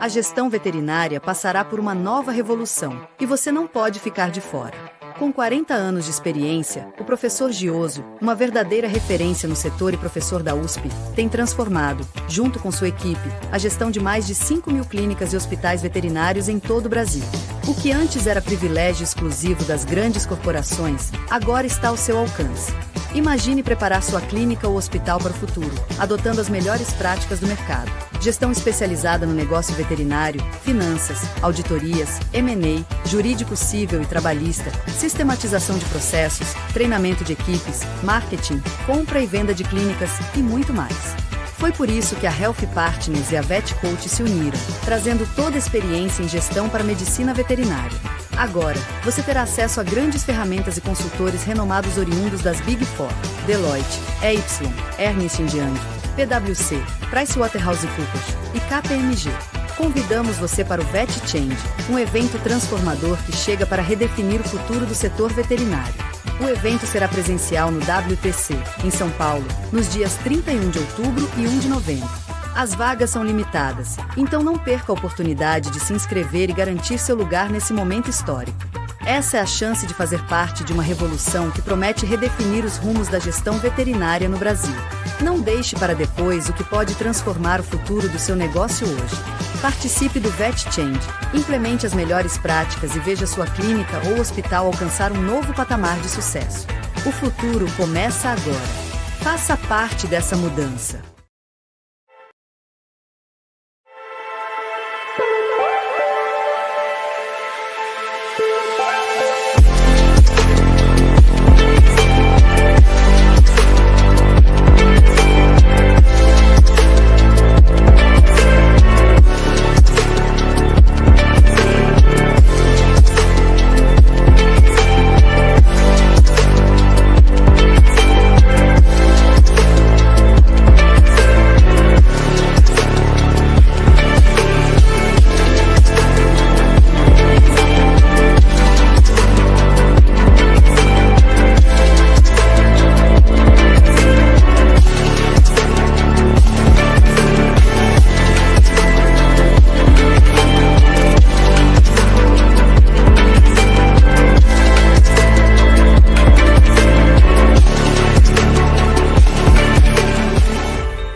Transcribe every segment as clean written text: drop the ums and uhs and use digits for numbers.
A gestão veterinária passará por uma nova revolução, e você não pode ficar de fora. Com 40 anos de experiência, o professor Gioso, uma verdadeira referência no setor e professor da USP, tem transformado, junto com sua equipe, a gestão de mais de 5.000 clínicas e hospitais veterinários em todo o Brasil. O que antes era privilégio exclusivo das grandes corporações, agora está ao seu alcance. Imagine preparar sua clínica ou hospital para o futuro, adotando as melhores práticas do mercado. Gestão especializada no negócio veterinário, finanças, auditorias, M&A, jurídico civil e trabalhista, sistematização de processos, treinamento de equipes, marketing, compra e venda de clínicas e muito mais. Foi por isso que a Health Partners e a VetCoach se uniram, trazendo toda a experiência em gestão para a medicina veterinária. Agora, você terá acesso a grandes ferramentas e consultores renomados oriundos das Big Four, Deloitte, EY, Ernst & Young, PwC, PricewaterhouseCoopers e KPMG. Convidamos você para o Vet Change, um evento transformador que chega para redefinir o futuro do setor veterinário. O evento será presencial no WTC, em São Paulo, nos dias 31 de outubro e 1 de novembro. As vagas são limitadas, então não perca a oportunidade de se inscrever e garantir seu lugar nesse momento histórico. Essa é a chance de fazer parte de uma revolução que promete redefinir os rumos da gestão veterinária no Brasil. Não deixe para depois o que pode transformar o futuro do seu negócio hoje. Participe do Vet Change, implemente as melhores práticas e veja sua clínica ou hospital alcançar um novo patamar de sucesso. O futuro começa agora. Faça parte dessa mudança.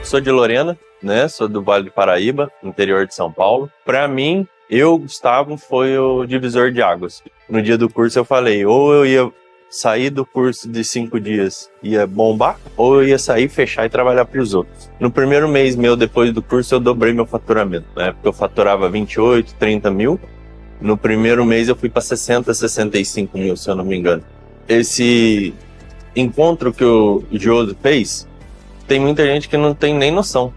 Sou de Lorena, né? Sou do Vale do Paraíba, interior de São Paulo. Para mim, Gustavo, foi o divisor de águas. No dia do curso eu falei, ou eu ia sair do curso de 5 dias e ia bombar, ou eu ia sair, fechar e trabalhar para os outros. No primeiro mês meu, depois do curso, eu dobrei meu faturamento. Na época eu faturava 28, 30 mil. No primeiro mês eu fui para 60, 65 mil, se eu não me engano. Esse encontro que o Gioso fez, tem muita gente que não tem nem noção.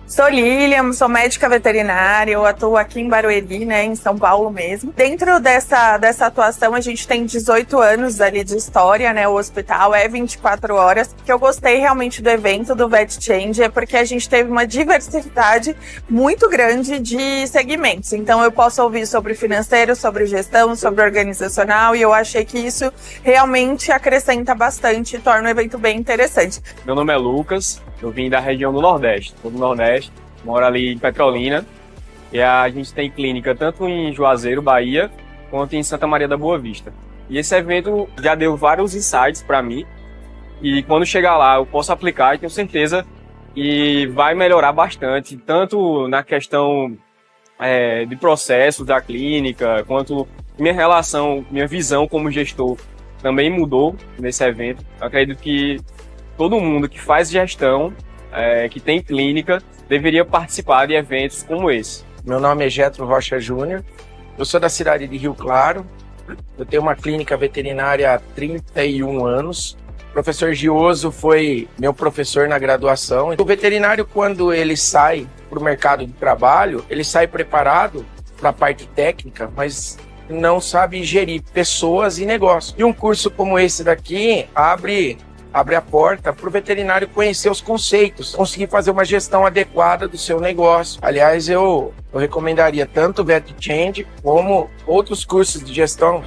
Sou Lilian, sou médica veterinária, eu atuo aqui em Barueri, né, em São Paulo mesmo. Dentro dessa atuação, a gente tem 18 anos ali de história, né, o hospital é 24 horas. O que eu gostei realmente do evento do Vet Change é porque a gente teve uma diversidade muito grande de segmentos. Então eu posso ouvir sobre financeiro, sobre gestão, sobre organizacional, e eu achei que isso realmente acrescenta bastante e torna o evento bem interessante. Meu nome é Lucas, eu vim da região do Nordeste, sou do Nordeste, moro ali em Petrolina, e a gente tem clínica tanto em Juazeiro, Bahia, quanto em Santa Maria da Boa Vista. E esse evento já deu vários insights para mim, e quando chegar lá eu posso aplicar e tenho certeza que vai melhorar bastante, tanto na questão de processos da clínica, quanto minha relação, minha visão como gestor também mudou nesse evento. Eu acredito que todo mundo que faz gestão, que tem clínica, deveria participar de eventos como esse. Meu nome é Getro Rocha Júnior, eu sou da cidade de Rio Claro, eu tenho uma clínica veterinária há 31 anos. O professor Gioso foi meu professor na graduação. O veterinário, quando ele sai para o mercado de trabalho, ele sai preparado para a parte técnica, mas não sabe gerir pessoas e negócios. E um curso como esse daqui abre a porta para o veterinário conhecer os conceitos, conseguir fazer uma gestão adequada do seu negócio. Aliás, eu recomendaria tanto o Vet Change como outros cursos de gestão.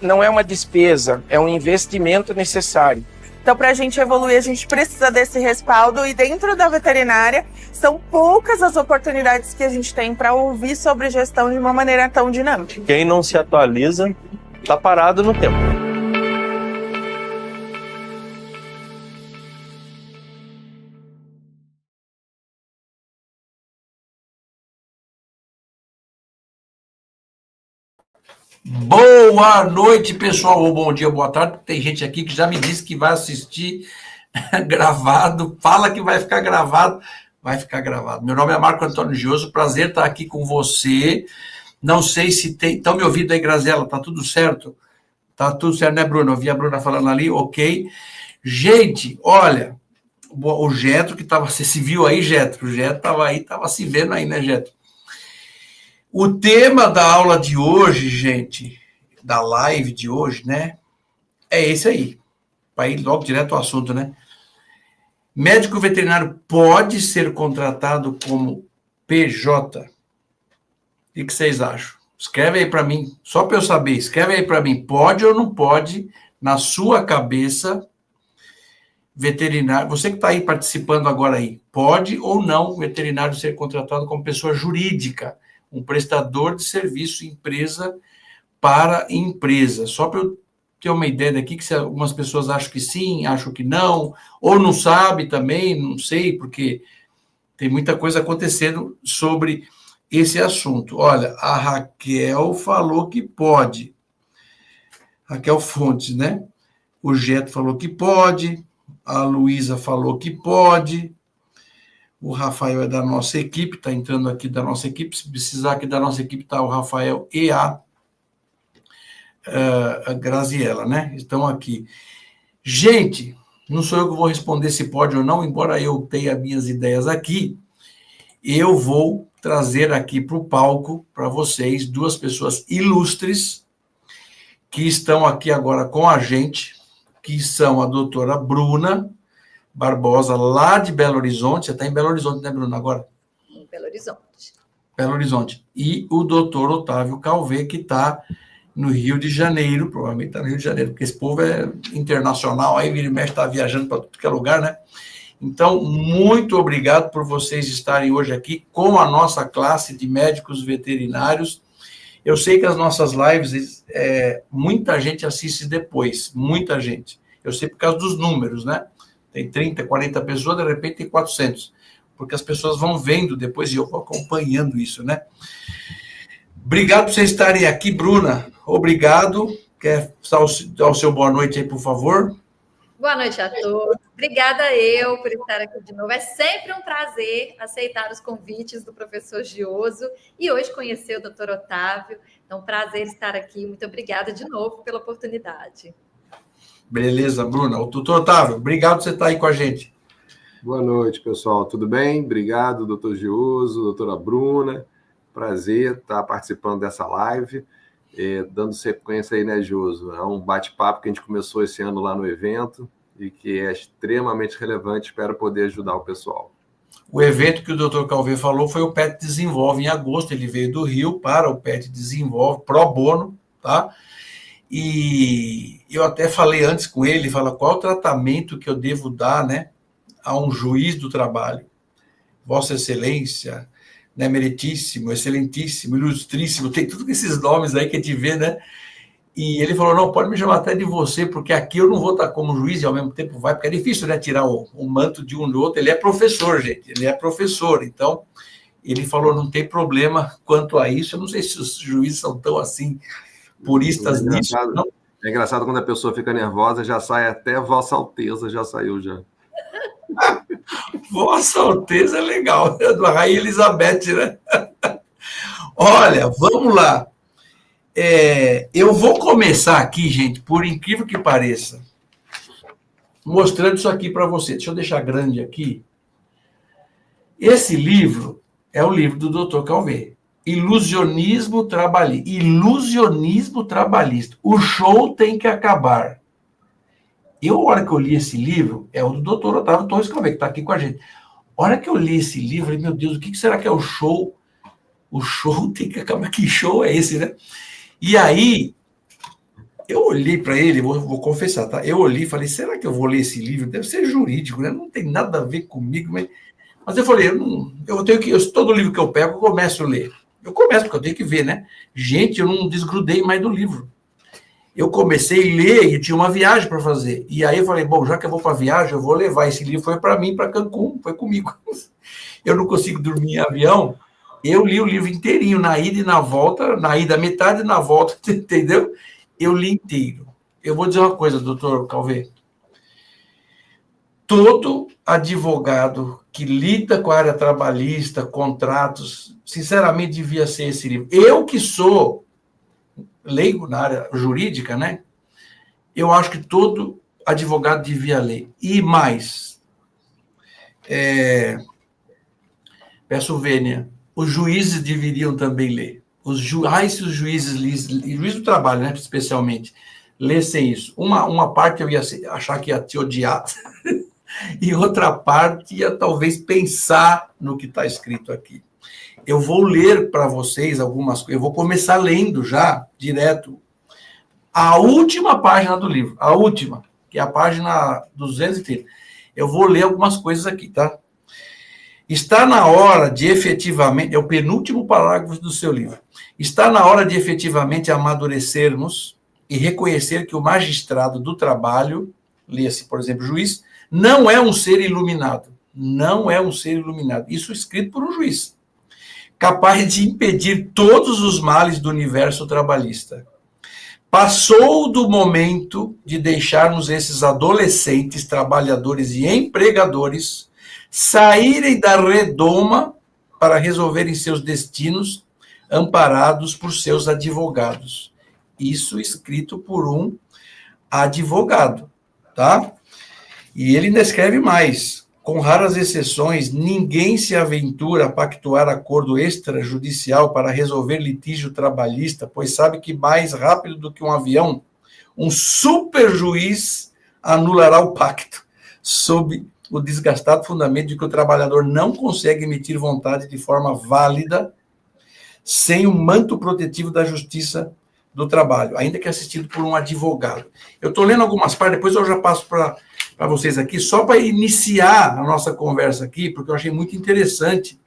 não é uma despesa, é um investimento necessário. Então, para a gente evoluir, a gente precisa desse respaldo, e dentro da veterinária, são poucas as oportunidades que a gente tem para ouvir sobre gestão de uma maneira tão dinâmica. Quem não se atualiza está parado no tempo. Boa noite, pessoal, ou bom dia, boa tarde. Tem gente aqui que já me disse que vai assistir gravado, fala que vai ficar gravado, vai ficar gravado. Meu nome é Marco Antônio Gioso, prazer estar aqui com você. Não sei se tem... Estão me ouvindo aí, Graziela? Tá tudo certo? Tá tudo certo, né, Bruno? Eu vi a Bruna falando ali, ok. Gente, olha, o Getro que estava... Você se viu aí, Getro? O Getro estava aí, estava se vendo aí, né, Getro? O tema da aula de hoje, gente, da live de hoje, né, é esse aí. Para ir logo direto ao assunto, né? Médico veterinário pode ser contratado como PJ? O que vocês acham? Escreve aí para mim, só para eu saber. Escreve aí para mim, pode ou não pode, na sua cabeça, veterinário... Você que está aí participando agora aí, pode ou não veterinário ser contratado como pessoa jurídica? Um prestador de serviço empresa para empresa. Só para eu ter uma ideia daqui, que algumas pessoas acham que sim, acham que não, ou não sabe também, não sei, porque tem muita coisa acontecendo sobre esse assunto. Olha, a Raquel falou que pode. Raquel Fontes, né? O Geto falou que pode, a Luísa falou que pode. O Rafael é da nossa equipe, está entrando aqui da nossa equipe. Se precisar aqui da nossa equipe, está o Rafael e a Graziela, né? Estão aqui. Gente, não sou eu que vou responder se pode ou não, embora eu tenha minhas ideias aqui. Eu vou trazer aqui para o palco, para vocês, duas pessoas ilustres que estão aqui agora com a gente, que são a doutora Bruna Barbosa, lá de Belo Horizonte. Você está em Belo Horizonte, né, Bruna, agora? Em Belo Horizonte. Belo Horizonte. E o doutor Otávio Calvé, que está no Rio de Janeiro, provavelmente está no Rio de Janeiro, porque esse povo é internacional, aí vira e mexe, está viajando para todo que é lugar, né? Então, muito obrigado por vocês estarem hoje aqui com a nossa classe de médicos veterinários. Eu sei que as nossas lives, muita gente assiste depois, muita gente. Eu sei por causa dos números, né? Tem 30, 40 pessoas, de repente tem 400. Porque as pessoas vão vendo depois e eu vou acompanhando isso, né? Obrigado por vocês estarem aqui, Bruna. Obrigado. Quer dar o seu boa noite aí, por favor? Boa noite a todos. Obrigada eu por estar aqui de novo. É sempre um prazer aceitar os convites do professor Gioso e hoje conhecer o doutor Otávio. Então, prazer estar aqui. Muito obrigada de novo pela oportunidade. Beleza, Bruna. O doutor Otávio, obrigado por você estar aí com a gente. Boa noite, pessoal. Tudo bem? Obrigado, doutor Gioso, doutora Bruna. Prazer estar participando dessa live, dando sequência aí, né, Gioso? É um bate-papo que a gente começou esse ano lá no evento e que é extremamente relevante. Espero poder ajudar o pessoal. O evento que o doutor Calvé falou foi o PET Desenvolve em agosto. Ele veio do Rio para o PET Desenvolve, pro bono, tá? E eu até falei antes com ele, fala qual o tratamento que eu devo dar, né, a um juiz do trabalho. Vossa Excelência, né, meritíssimo, excelentíssimo, ilustríssimo, tem todos esses nomes aí que a gente vê, né? E ele falou, não, pode me chamar até de você, porque aqui eu não vou estar como juiz e ao mesmo tempo vai, porque é difícil, né, tirar o manto de um do outro. Ele é professor, gente, ele é professor, então ele falou, não tem problema quanto a isso. Eu não sei se os juízes são tão assim puristas nisso. Não? É engraçado quando a pessoa fica nervosa, já sai até Vossa Alteza, já saiu já. Vossa Alteza é legal, né? Do Rainha Elizabeth, né? Olha, vamos lá. Eu vou começar aqui, gente, por incrível que pareça, mostrando isso aqui para você. Deixa eu deixar grande aqui. Esse livro é o livro do Dr. Calvé. Ilusionismo trabalhista. Ilusionismo trabalhista. O show tem que acabar. A hora que eu li esse livro, é o do Dr. Otávio Torres Calvé, que está aqui com a gente. A hora que eu li esse livro, eu falei, meu Deus, o que será que é o show? O show tem que acabar. Que show é esse, né? E aí, Eu olhei para ele, vou confessar, tá? Eu olhei e falei, será que eu vou ler esse livro? Deve ser jurídico, né? Não tem nada a ver comigo, mas eu falei, todo livro que eu pego, eu começo a ler. Eu começo, porque eu tenho que ver, né? Gente, eu não desgrudei mais do livro. Eu comecei a ler e tinha uma viagem para fazer. E aí eu falei, bom, já que eu vou para viagem, eu vou levar esse livro. Foi para mim, para Cancún, foi comigo. Eu não consigo dormir em avião. Eu li o livro inteirinho, na ida e na volta, na ida metade e na volta, entendeu? Eu li inteiro. Eu vou dizer uma coisa, doutor Calvé. Todo advogado que lida com a área trabalhista, contratos, sinceramente devia ser esse livro. Eu que sou leigo na área jurídica, né? Eu acho que todo advogado devia ler. E mais, peço vênia, os juízes deveriam também ler. Se os juízes do trabalho, né, especialmente, lessem isso. Uma parte eu ia achar que ia te odiar, e outra parte ia talvez pensar no que está escrito aqui. Eu vou ler para vocês algumas coisas, eu vou começar lendo já, direto, a última página do livro, a última, que é a página 230. Eu vou ler algumas coisas aqui, tá? Está na hora de efetivamente, é o penúltimo parágrafo do seu livro, está na hora de efetivamente amadurecermos e reconhecer que o magistrado do trabalho, leia-se, por exemplo, juiz, não é um ser iluminado. Não é um ser iluminado. Isso escrito por um juiz. Capaz de impedir todos os males do universo trabalhista. Passou do momento de deixarmos esses adolescentes, trabalhadores e empregadores saírem da redoma para resolverem seus destinos, amparados por seus advogados. Isso escrito por um advogado, tá? E ele ainda escreve mais. Com raras exceções, ninguém se aventura a pactuar acordo extrajudicial para resolver litígio trabalhista, pois sabe que mais rápido do que um avião, um superjuiz anulará o pacto, sob o desgastado fundamento de que o trabalhador não consegue emitir vontade de forma válida sem o manto protetivo da justiça do trabalho, ainda que assistido por um advogado. Eu estou lendo algumas partes, depois eu já passo para vocês aqui, só para iniciar a nossa conversa aqui, porque eu achei muito interessante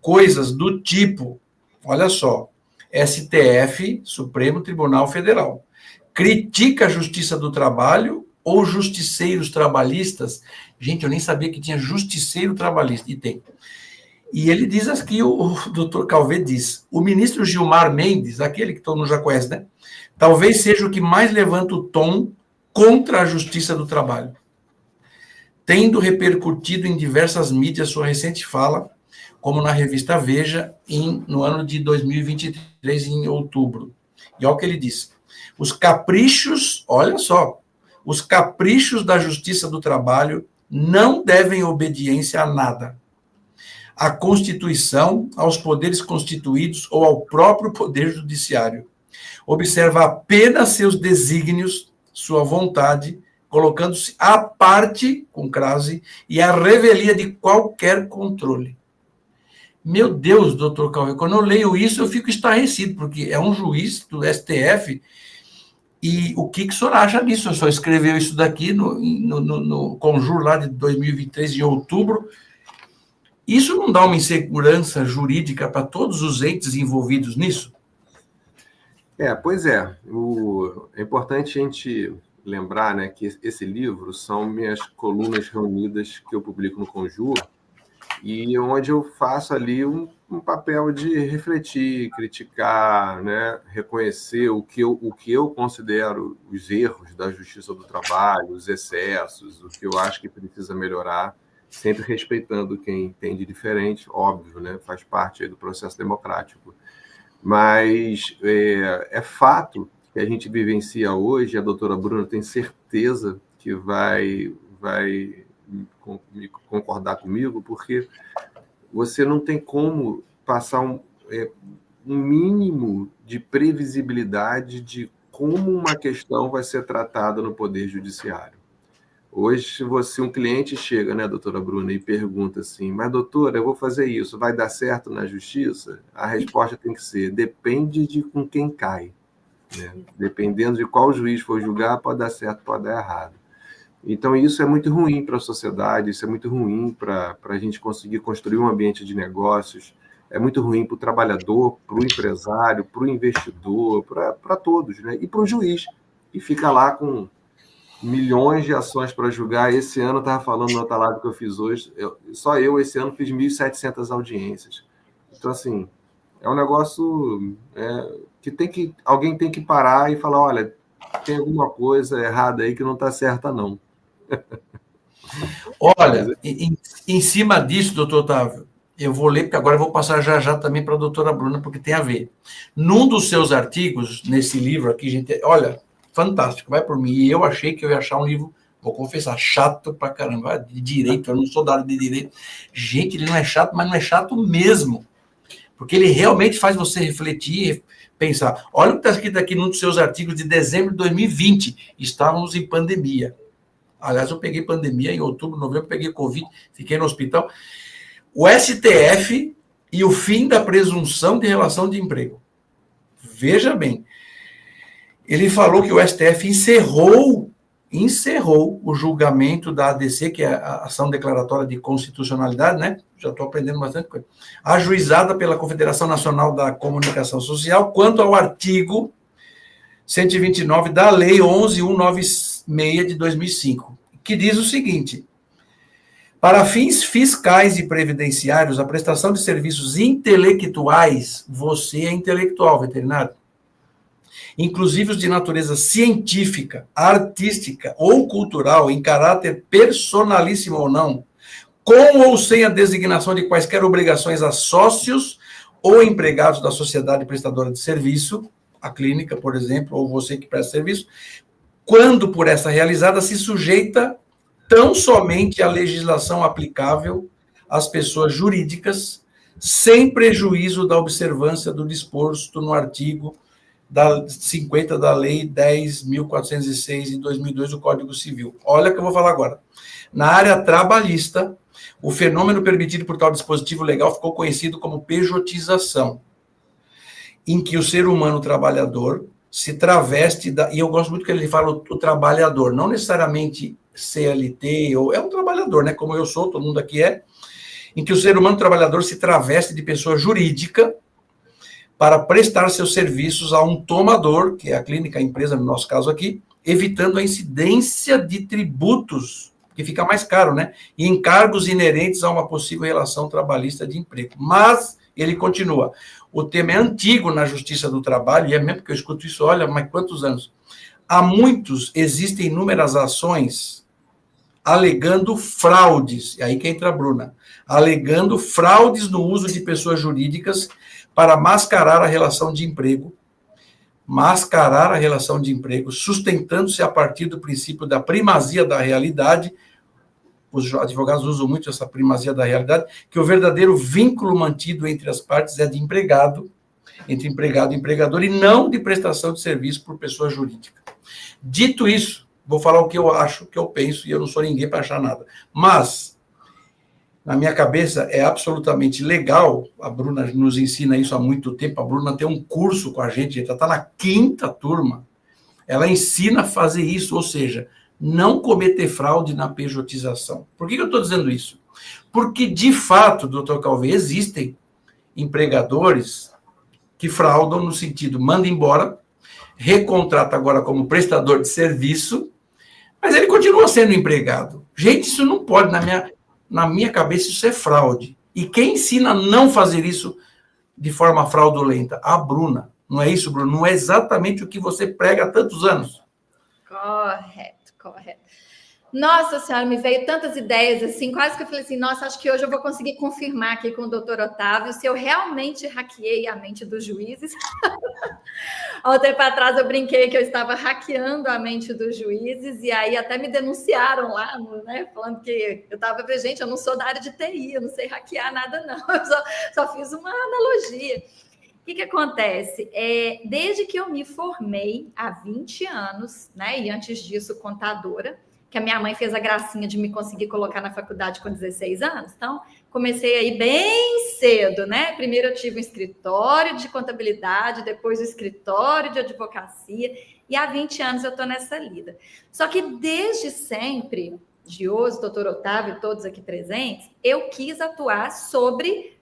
coisas do tipo, olha só, STF, Supremo Tribunal Federal, critica a justiça do trabalho ou justiceiros trabalhistas. Gente, eu nem sabia que tinha justiceiro trabalhista, e tem. E ele diz aqui, o doutor Calvé diz, o ministro Gilmar Mendes, aquele que todo mundo já conhece, né? Talvez seja o que mais levanta o tom contra a justiça do trabalho. Tendo repercutido em diversas mídias sua recente fala, como na revista Veja, no ano de 2023, em outubro. E olha o que ele diz. Os caprichos, olha só, os caprichos da justiça do trabalho não devem obediência a nada. À Constituição, aos poderes constituídos ou ao próprio Poder Judiciário. Observa apenas seus desígnios, sua vontade, colocando-se à parte, com crase, e à revelia de qualquer controle. Meu Deus, doutor Calvé, quando eu leio isso, eu fico estarrecido, porque é um juiz do STF, e o que o senhor acha disso? O senhor escreveu isso daqui no Conjur lá de 2023, de outubro. Isso não dá uma insegurança jurídica para todos os entes envolvidos nisso? Pois é. É importante a gente lembrar, né, que esse livro são minhas colunas reunidas que eu publico no Conjur, e onde eu faço ali um papel de refletir, criticar, né, reconhecer o que eu considero os erros da justiça do trabalho, os excessos, o que eu acho que precisa melhorar, sempre respeitando quem entende diferente, óbvio, né, faz parte aí do processo democrático. Mas é fato que a gente vivencia hoje, a doutora Bruna tem certeza que vai concordar comigo, porque você não tem como passar um mínimo de previsibilidade de como uma questão vai ser tratada no Poder Judiciário. Hoje, se um cliente chega, né, doutora Bruna, e pergunta assim, mas doutora, eu vou fazer isso, vai dar certo na justiça? A resposta tem que ser, depende de com quem cai. né? Dependendo de qual juiz for julgar, pode dar certo, pode dar errado. Então, isso é muito ruim para a sociedade, isso é muito ruim para a gente conseguir construir um ambiente de negócios, é muito ruim para o trabalhador, para o empresário, para o investidor, para todos, né? E para o juiz, que fica lá com milhões de ações para julgar. Esse ano, eu estava falando na outra live que eu fiz hoje, só eu, esse ano, fiz 1.700 audiências. Então, assim, é um negócio que alguém tem que parar e falar, olha, tem alguma coisa errada aí que não está certa, não. Olha, em cima disso, doutor Otávio, eu vou ler, porque agora eu vou passar já também para a doutora Bruna, porque tem a ver. Num dos seus artigos, nesse livro aqui, gente, olha, fantástico, vai por mim. E eu achei que eu ia achar um livro, vou confessar, chato pra caramba, de direito, eu não sou da área de direito. Gente, ele não é chato, mas não é chato mesmo. Porque ele realmente faz você refletir, pensar. Olha o que está escrito aqui num dos seus artigos de dezembro de 2020. Estávamos em pandemia. Aliás, eu peguei pandemia em outubro, novembro, peguei Covid, fiquei no hospital. O STF e o fim da presunção de relação de emprego. Veja bem, ele falou que o STF encerrou o julgamento da ADC, que é a ação declaratória de constitucionalidade, né? Já estou aprendendo bastante coisa. Ajuizada pela Confederação Nacional da Comunicação Social, quanto ao artigo 129 da Lei 11.196 de 2005, que diz o seguinte: para fins fiscais e previdenciários, a prestação de serviços intelectuais, você é intelectual, veterinário, inclusive os de natureza científica, artística ou cultural, em caráter personalíssimo ou não, com ou sem a designação de quaisquer obrigações a sócios ou empregados da sociedade prestadora de serviço, a clínica, por exemplo, ou você que presta serviço, quando por essa realizada se sujeita tão somente à legislação aplicável às pessoas jurídicas, sem prejuízo da observância do disposto no artigo 50 da Lei 10.406 de 2002 do Código Civil. Olha o que eu vou falar agora. Na área trabalhista, o fenômeno permitido por tal dispositivo legal ficou conhecido como pejotização, em que o ser humano trabalhador se traveste e eu gosto muito que ele fala o trabalhador, não necessariamente CLT, ou é um trabalhador, né, como eu sou, todo mundo aqui é, em que o ser humano trabalhador se traveste de pessoa jurídica para prestar seus serviços a um tomador, que é a clínica, a empresa, no nosso caso aqui, evitando a incidência de tributos, que fica mais caro, né? E encargos inerentes a uma possível relação trabalhista de emprego. Mas, ele continua, o tema é antigo na Justiça do Trabalho, e é mesmo que eu escuto isso, olha, mas quantos anos? Há muitos, existem inúmeras ações alegando fraudes, e aí que entra a Bruna, alegando fraudes no uso de pessoas jurídicas para mascarar a relação de emprego, sustentando-se a partir do princípio da primazia da realidade, os advogados usam muito essa primazia da realidade, que o verdadeiro vínculo mantido entre as partes é de empregado, entre empregado e empregador, e não de prestação de serviço por pessoa jurídica. Dito isso, vou falar o que eu acho, o que eu penso, e eu não sou ninguém para achar nada, mas na minha cabeça é absolutamente legal, a Bruna nos ensina isso há muito tempo, a Bruna tem um curso com a gente ela está na 5ª turma, ela ensina a fazer isso, ou seja, não cometer fraude na pejotização. Por que eu estou dizendo isso? Porque, de fato, doutor Calvé, existem empregadores que fraudam no sentido, manda embora, recontrata agora como prestador de serviço, mas ele continua sendo empregado. Gente, isso não pode, na minha cabeça, isso é fraude. E quem ensina a não fazer isso de forma fraudulenta? A Bruna. Não é isso, Bruno? Não é exatamente o que você prega há tantos anos. Correto. Nossa Senhora, me veio tantas ideias, assim, quase que eu falei assim, nossa, acho que hoje eu vou conseguir confirmar aqui com o doutor Otávio se eu realmente hackeei a mente dos juízes. Há um tempo atrás eu brinquei que eu estava hackeando a mente dos juízes, e aí até me denunciaram lá, né, falando que eu estava, gente, eu não sou da área de TI, eu não sei hackear nada não, eu só fiz uma analogia. O que acontece? Desde que eu me formei há 20 anos, né, e antes disso contadora, que a minha mãe fez a gracinha de me conseguir colocar na faculdade com 16 anos, então comecei aí bem cedo, né? Primeiro eu tive um escritório de contabilidade, depois o escritório de advocacia, e há 20 anos eu estou nessa lida. Só que desde sempre, Gioso, doutor Otávio, todos aqui presentes, eu quis atuar sobre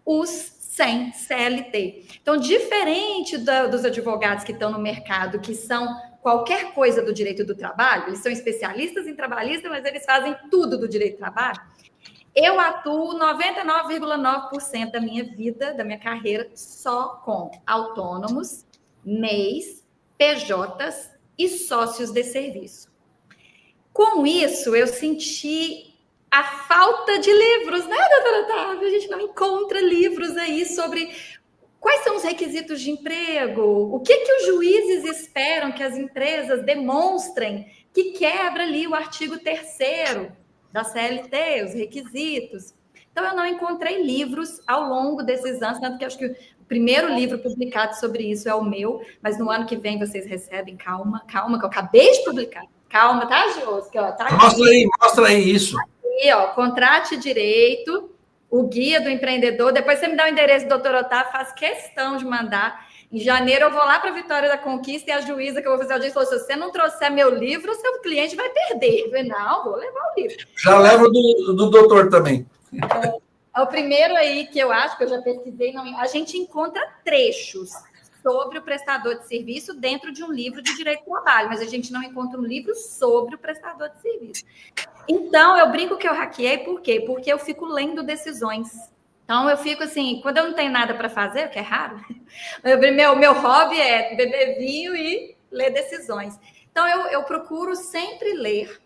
os sem CLT. Então, diferente dos advogados que estão no mercado, que são qualquer coisa do direito do trabalho, eles são especialistas em trabalhista, mas eles fazem tudo do direito do trabalho, eu atuo 99,9% da minha vida, da minha carreira, só com autônomos, MEIs, PJs e sócios de serviço. Com isso, eu senti a falta de livros, né, doutora Otávio? A gente não encontra livros aí sobre quais são os requisitos de emprego, o que os juízes esperam que as empresas demonstrem que quebra ali o artigo 3º da CLT, os requisitos. Então, eu não encontrei livros ao longo desses anos, tanto que acho que o primeiro livro publicado sobre isso é o meu, mas no ano que vem vocês recebem, calma, que eu acabei de publicar. Calma, tá, Gioso? Tá, mostra aí isso. Aqui, ó, Contrate Direito, o Guia do Empreendedor. Depois você me dá o endereço do doutor Otávio, faz questão de mandar. Em janeiro eu vou lá para a Vitória da Conquista e a juíza que eu vou fazer audiência falou, se você não trouxer meu livro, seu cliente vai perder. Eu falei, não, vou levar o livro. Já levo do doutor também. É o primeiro aí que eu acho, que eu já pesquisei, a gente encontra trechos sobre o prestador de serviço dentro de um livro de direito do trabalho, mas a gente não encontra um livro sobre o prestador de serviço. Então, eu brinco que eu hackeei, por quê? Porque eu fico lendo decisões. Então, eu fico assim, quando eu não tenho nada para fazer, o que é raro, meu hobby é beber vinho e ler decisões. Então, eu procuro sempre ler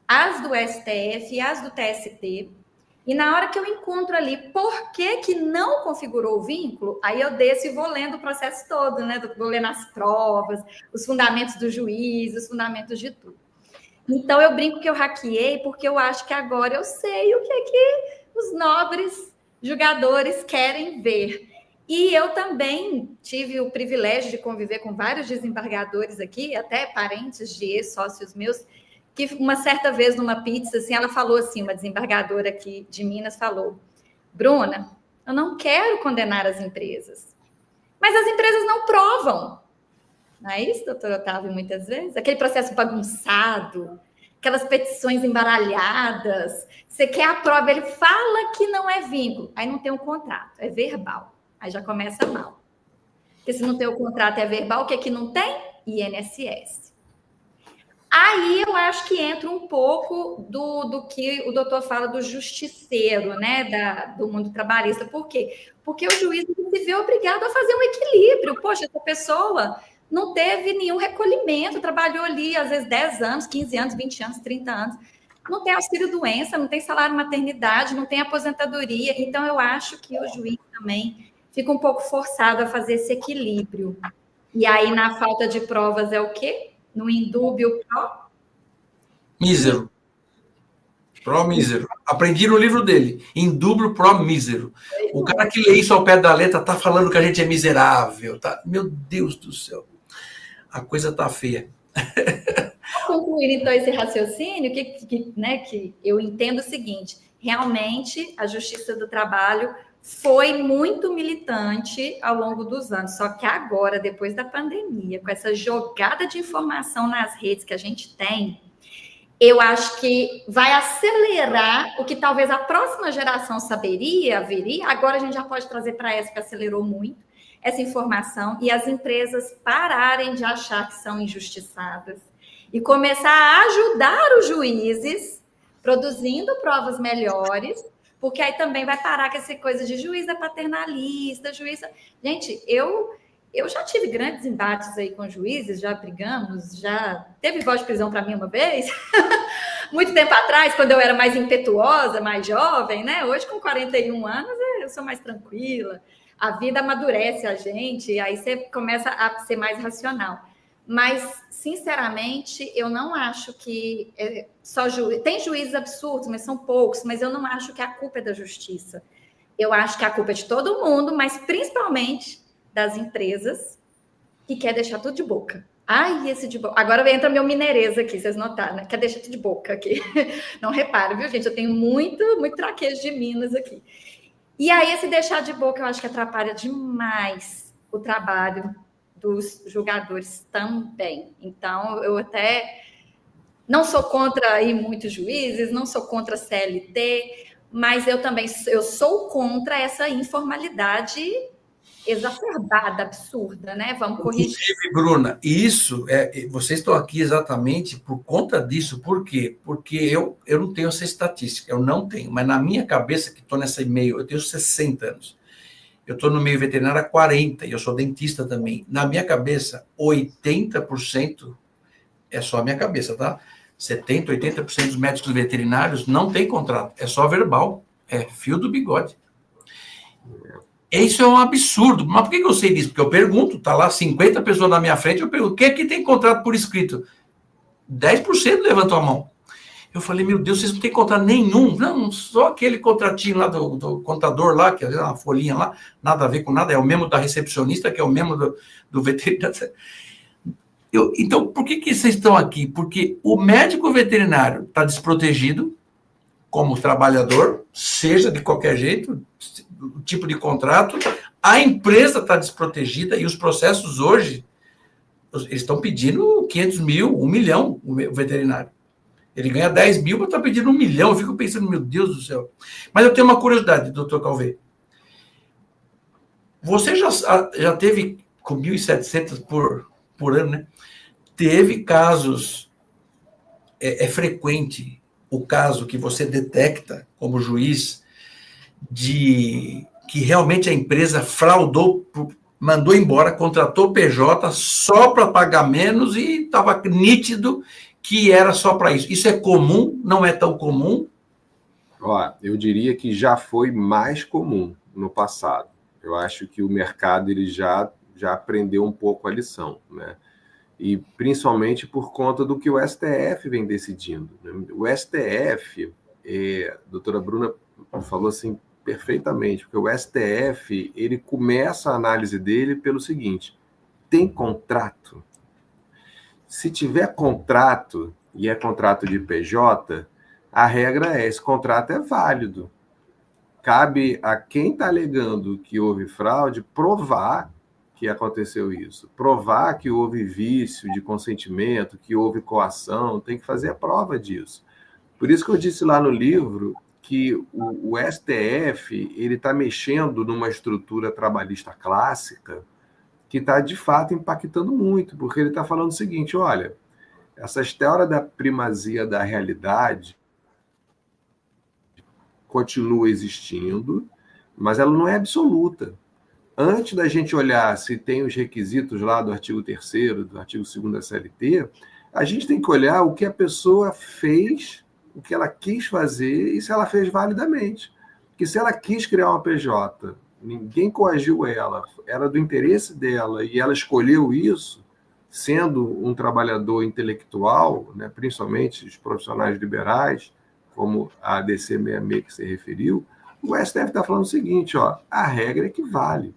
as do STF e as do TST, e na hora que eu encontro ali por que não configurou o vínculo, aí eu desço e vou lendo o processo todo, né? Vou lendo as provas, os fundamentos do juiz, os fundamentos de tudo. Então, eu brinco que eu hackeei porque eu acho que agora eu sei o que os nobres julgadores querem ver. E eu também tive o privilégio de conviver com vários desembargadores aqui, até parentes de ex-sócios meus, que uma certa vez numa pizza, assim, ela falou assim, uma desembargadora aqui de Minas falou, Bruna, eu não quero condenar as empresas, mas as empresas não provam. Não é isso, doutor Otávio, muitas vezes? Aquele processo bagunçado, aquelas petições embaralhadas, você quer a prova, ele fala que não é vínculo, aí não tem um contrato, é verbal, aí já começa mal. Porque se não tem o contrato é verbal, o que é que não tem? INSS. Aí eu acho que entra um pouco do que o doutor fala do justiceiro, né, do mundo trabalhista. Por quê? Porque o juiz se vê obrigado a fazer um equilíbrio. Poxa, essa pessoa não teve nenhum recolhimento, trabalhou ali, às vezes, 10 anos, 15 anos, 20 anos, 30 anos. Não tem auxílio-doença, não tem salário maternidade, não tem aposentadoria. Então, eu acho que o juiz também fica um pouco forçado a fazer esse equilíbrio. E aí, na falta de provas, é o quê? No indúbio pró? Mísero. Pró-mísero. Aprendi no livro dele. Indúbio pró-mísero. O cara que lê isso ao pé da letra tá falando que a gente é miserável. Tá? Meu Deus do céu. A coisa tá feia. Vou concluir, então, esse raciocínio, que eu entendo o seguinte. Realmente, a Justiça do Trabalho foi muito militante ao longo dos anos, só que agora, depois da pandemia, com essa jogada de informação nas redes que a gente tem, eu acho que vai acelerar o que talvez a próxima geração haveria, agora a gente já pode trazer para essa que acelerou muito essa informação e as empresas pararem de achar que são injustiçadas e começar a ajudar os juízes produzindo provas melhores, porque aí também vai parar com essa coisa de juíza paternalista, juíza... Gente, eu já tive grandes embates aí com juízes, já brigamos, já teve voz de prisão para mim uma vez, muito tempo atrás, quando eu era mais impetuosa, mais jovem, né? Hoje, com 41 anos, eu sou mais tranquila, a vida amadurece a gente, aí você começa a ser mais racional. Mas, sinceramente, eu não acho que só juiz... Tem juízes absurdos, mas são poucos, mas eu não acho que a culpa é da justiça. Eu acho que a culpa é de todo mundo, mas principalmente das empresas que quer deixar tudo de boca. Ai, esse de boca. Agora entra meu mineirês aqui, vocês notaram, né? Quer deixar de boca aqui. Não repara, viu, gente? Eu tenho muito traquejo de Minas aqui. E aí, esse deixar de boca, eu acho que atrapalha demais o trabalho dos julgadores também. Então, eu até não sou contra aí muitos juízes, não sou contra a CLT, mas eu sou contra essa informalidade exacerbada, absurda, né? Vamos corrigir. Inclusive, Bruna, isso, vocês estão aqui exatamente por conta disso. Por quê? Porque eu não tenho essa estatística, eu não tenho, mas na minha cabeça, que estou nessa e-mail, eu tenho 60 anos. Eu estou no meio veterinário há 40, e eu sou dentista também. Na minha cabeça, 80% é só a minha cabeça, tá? 70%, 80% dos médicos veterinários não tem contrato, é só verbal, é fio do bigode. Isso é um absurdo. Mas por que eu sei disso? Porque eu pergunto, tá lá 50 pessoas na minha frente, eu pergunto, quem aqui tem contrato por escrito? 10% levantou a mão. Eu falei, meu Deus, vocês não têm contrato nenhum. Não, só aquele contratinho lá do contador lá, que é uma folhinha lá, nada a ver com nada, é o mesmo da recepcionista, que é o mesmo do veterinário. Então, por que vocês estão aqui? Porque o médico veterinário está desprotegido como trabalhador, seja de qualquer jeito, o tipo de contrato, a empresa está desprotegida e os processos hoje, eles estão pedindo 500 mil, 1 milhão, o veterinário. Ele ganha 10 mil, mas está pedindo 1 milhão. Eu fico pensando, meu Deus do céu. Mas eu tenho uma curiosidade, doutor Calvé. Você já teve com 1.700 por ano, né? Teve casos, é frequente o caso que você detecta como juiz de que realmente a empresa fraudou, mandou embora, contratou PJ só para pagar menos e estava nítido que era só para isso. Isso é comum? Não é tão comum? Ó, eu diria que já foi mais comum no passado. Eu acho que o mercado ele já aprendeu um pouco a lição, né? E principalmente por conta do que o STF vem decidindo, né? O STF, a doutora Bruna falou assim perfeitamente, porque o STF ele começa a análise dele pelo seguinte: tem contrato? Se tiver contrato, e é contrato de PJ, a regra é, esse contrato é válido. Cabe a quem está alegando que houve fraude provar que aconteceu isso. Provar que houve vício de consentimento, que houve coação, tem que fazer a prova disso. Por isso que eu disse lá no livro que o STF ele está mexendo numa estrutura trabalhista clássica que está, de fato, impactando muito, porque ele está falando o seguinte, olha, essa história da primazia da realidade continua existindo, mas ela não é absoluta. Antes da gente olhar se tem os requisitos lá do artigo 3º, do artigo 2º da CLT, a gente tem que olhar o que a pessoa fez, o que ela quis fazer e se ela fez validamente. Porque se ela quis criar uma PJ, ninguém coagiu ela, era do interesse dela e ela escolheu isso, sendo um trabalhador intelectual, né, principalmente os profissionais liberais, como a ADC 66 que você referiu, o STF está falando o seguinte, ó, a regra é que vale.